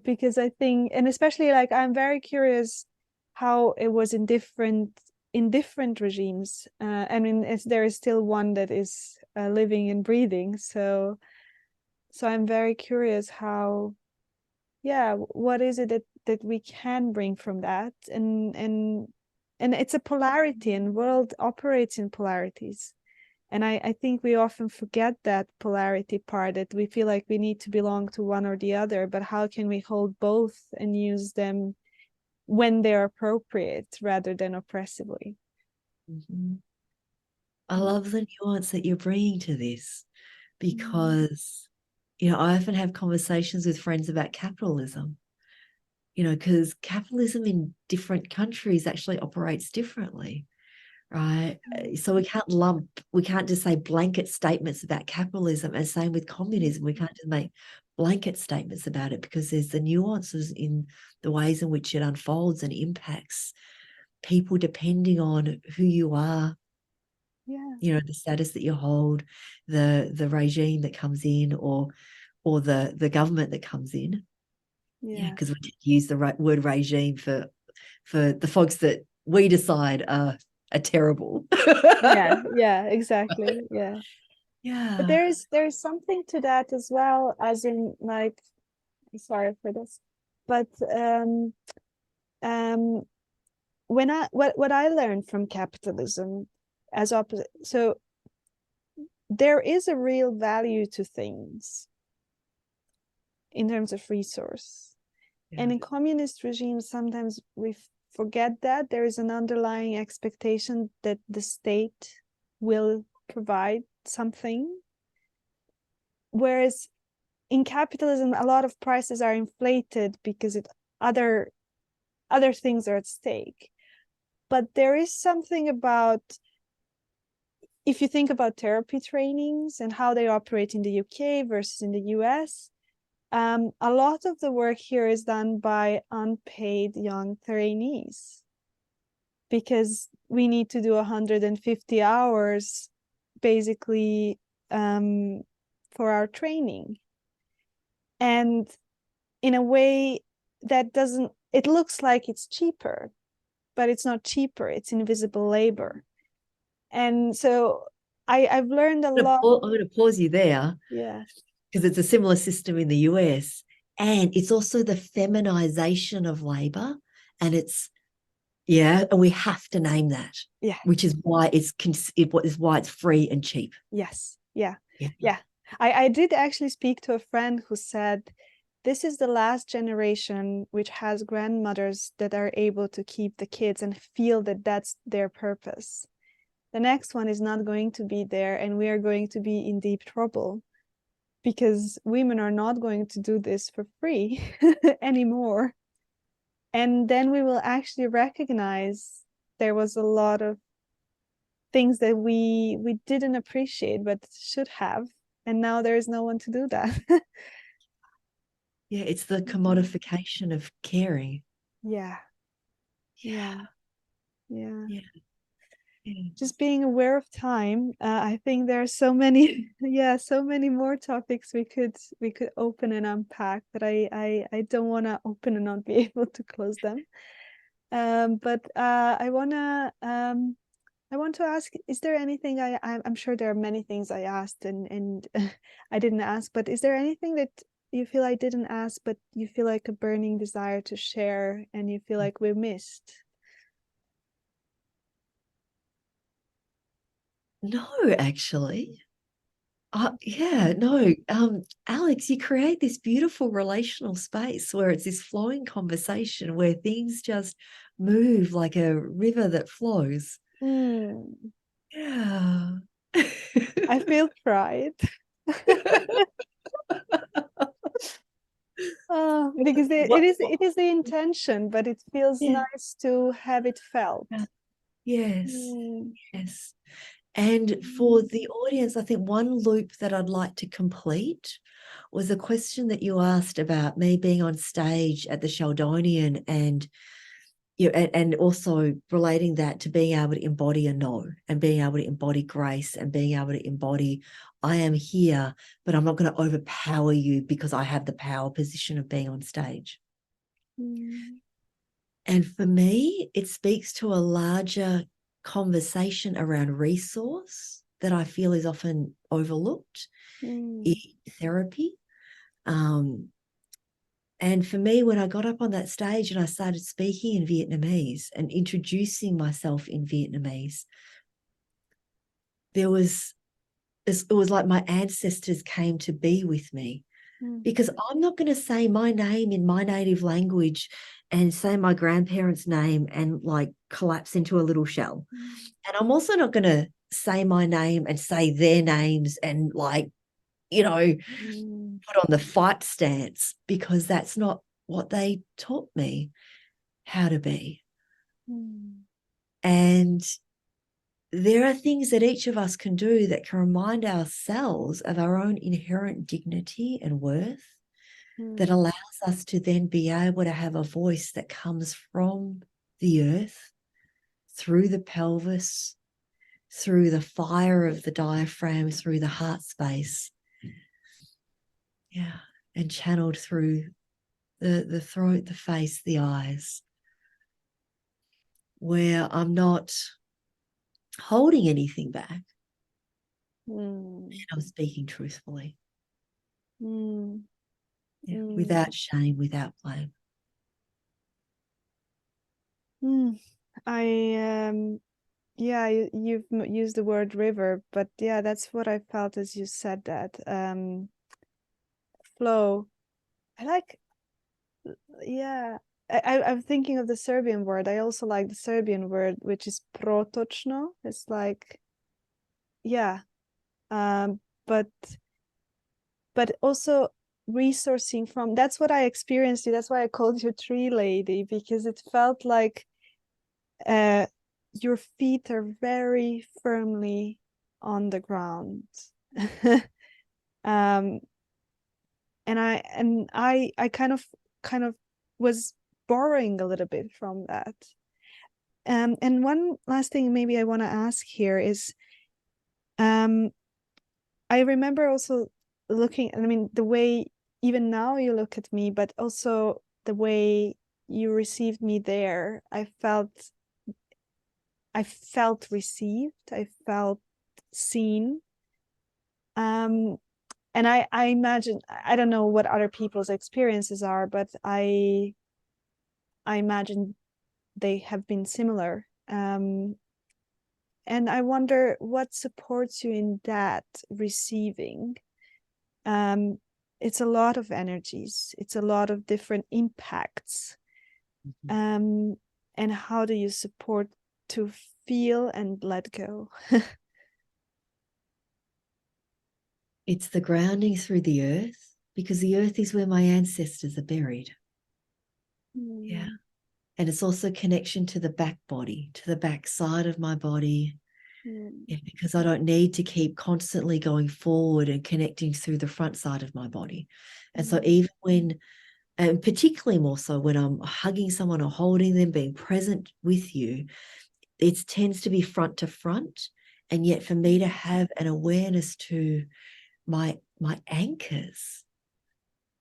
Because I think, and especially like I'm very curious how it was in different in different regimes. I mean, there is still one that is living and breathing. So I'm very curious how, what is it that we can bring from that? And it's a polarity, and world operates in polarities. And I think we often forget that polarity part, that we feel like we need to belong to one or the other, but how can we hold both and use them when they're appropriate rather than oppressively? Mm-hmm. I love the nuance that you're bringing to this, because, I often have conversations with friends about capitalism, because capitalism in different countries actually operates differently. Right. So we can't just say blanket statements about capitalism, and same with communism. We can't just make blanket statements about it, because there's the nuances in the ways in which it unfolds and impacts people depending on who you are, the status that you hold, the regime that comes in, or the government that comes in. Because we use the word regime for the folks that we decide are terrible. Exactly. But Yeah. there's something to that as well, as in, like, sorry for this, but when what I learned from capitalism as opposite, so there is a real value to things in terms of resource. And in communist regimes, sometimes we forget that there is an underlying expectation that the state will provide something. Whereas in capitalism, a lot of prices are inflated because other things are at stake. But there is something about, if you think about therapy trainings and how they operate in the UK versus in the US, a lot of the work here is done by unpaid young trainees, because we need to do 150 hours basically for our training. And in a way that it looks like it's cheaper, but it's not cheaper, it's invisible labor. And so I've learned a lot. I'm going to pause you there. Yeah. Because it's a similar system in the US. And it's also the feminization of labor. And and we have to name that. Yeah. Which is why it's free and cheap. Yes. Yeah. I did actually speak to a friend who said, this is the last generation which has grandmothers that are able to keep the kids and feel that that's their purpose. The next one is not going to be there, and we are going to be in deep trouble, because women are not going to do this for free anymore. And then we will actually recognize there was a lot of things that we didn't appreciate but should have, and now there is no one to do that. It's the commodification of caring. Yeah. Yeah. Just being aware of time. I think there are so many so many more topics we could open and unpack, but I don't want to open and not be able to close them. But I want to ask, is there anything I'm sure there are many things I asked and I didn't ask, but is there anything that you feel I didn't ask, but you feel like a burning desire to share, and you feel like we missed? No, actually. No. Alex, you create this beautiful relational space where it's this flowing conversation where things just move like a river that flows. Yeah. I feel pride. Because it is the intention, but it feels nice to have it felt. Yes. Yes. And for the audience, I think one loop that I'd like to complete was a question that you asked about me being on stage at the Sheldonian, and and also relating that to being able to embody a no, and being able to embody grace, and being able to embody, I am here, but I'm not going to overpower you because I have the power position of being on stage. And for me, it speaks to a larger conversation around resource that I feel is often overlooked in therapy. And for me, when I got up on that stage and I started speaking in Vietnamese and introducing myself in Vietnamese, it was like my ancestors came to be with me, because I'm not going to say my name in my native language and say my grandparents' name and like collapse into a little shell. And I'm also not going to say my name and say their names and like, put on the fight stance, because that's not what they taught me how to be. And there are things that each of us can do that can remind ourselves of our own inherent dignity and worth, that allows us to then be able to have a voice that comes from the earth, through the pelvis, through the fire of the diaphragm, through the heart space. Yeah. And channeled through the throat, the face, the eyes, where I'm not holding anything back. And I'm speaking truthfully. Without shame, without blame. You've used the word river, but yeah, that's what I felt as you said that. Flow. I'm thinking of the Serbian word. I also like the Serbian word, which is protočno. It's like, but also resourcing from, that's what I experienced. That's why I called you tree lady, because it felt like your feet are very firmly on the ground. And I kind of was borrowing a little bit from that. And one last thing maybe I want to ask here is, I remember also looking, I mean, the way even now you look at me, but also the way you received me there, I felt received, I felt seen. And I imagine, I don't know what other people's experiences are, but I imagine they have been similar. And I wonder what supports you in that receiving. It's a lot of energies, it's a lot of different impacts. And how do you support to feel and let go? It's the grounding through the earth, because the earth is where my ancestors are buried. Yeah. And it's also connection to the back body, to the back side of my body. Yeah, because I don't need to keep constantly going forward and connecting through the front side of my body. And so even when, and particularly more so when I'm hugging someone or holding them, being present with you, it tends to be front to front. And yet for me to have an awareness to my anchors,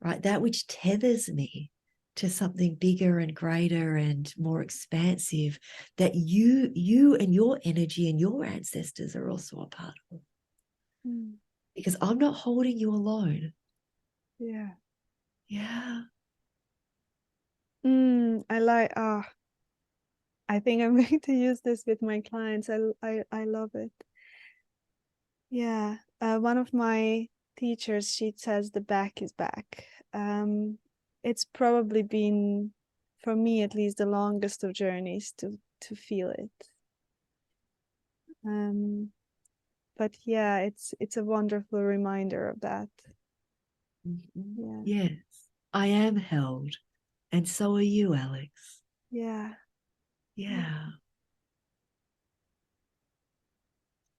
right? That which tethers me to something bigger and greater and more expansive, that you and your energy and your ancestors are also a part of. Because I'm not holding you alone. Yeah. I think I'm going to use this with my clients. I love it. Yeah. One of my teachers, she says the back is back. It's probably been, for me at least, the longest of journeys to feel it. But yeah, it's a wonderful reminder of that. Yes, I am held, and so are you, Alex. Yeah.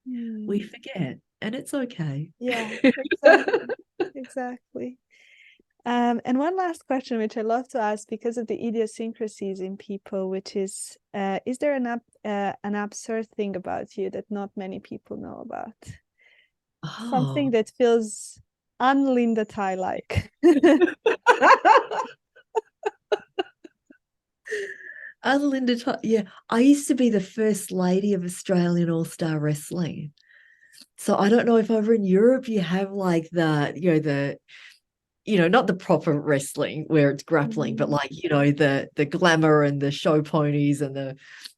We forget, and it's okay. Yeah, exactly. And one last question, which I love to ask because of the idiosyncrasies in people, which is there an absurd thing about you that not many people know about? Something that feels un-Linda Thai-like. Yeah, I used to be the first lady of Australian All-Star Wrestling. So I don't know if over in Europe you have like not the proper wrestling where it's grappling, but like, the glamour and the show ponies and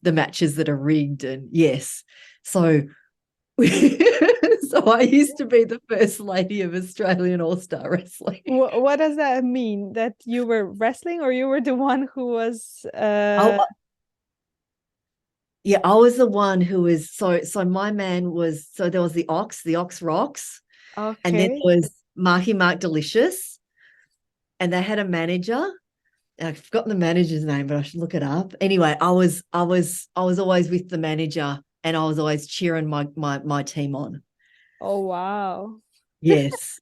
the matches that are rigged. And yes. So so I used to be the first lady of Australian All-Star Wrestling. What does that mean? That you were wrestling or you were the one who was Yeah, I was the one who was so my man was, so there was the Ox Rocks, and then okay. there was Marky Mark Delicious, and they had a manager. I've forgotten the manager's name, but I should look it up. Anyway, I was always with the manager, and I was always cheering my team on. Oh wow. Yes.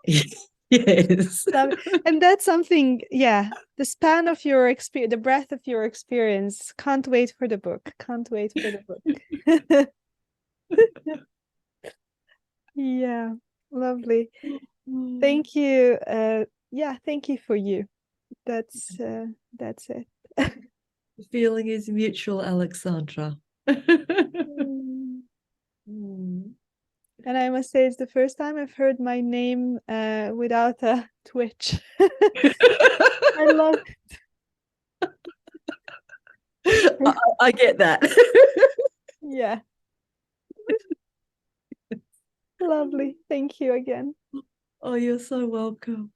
Yes. And that's something, yeah, the span of your experience, the breadth of your experience. Can't wait for the book. Can't wait for the book. Yeah, lovely. Thank you. Yeah, thank you for you. That's it. The feeling is mutual, Alexandra. Mm. And I must say, it's the first time I've heard my name without a twitch. I love it. I get that. Yeah, lovely. Thank you again. Oh, you're so welcome.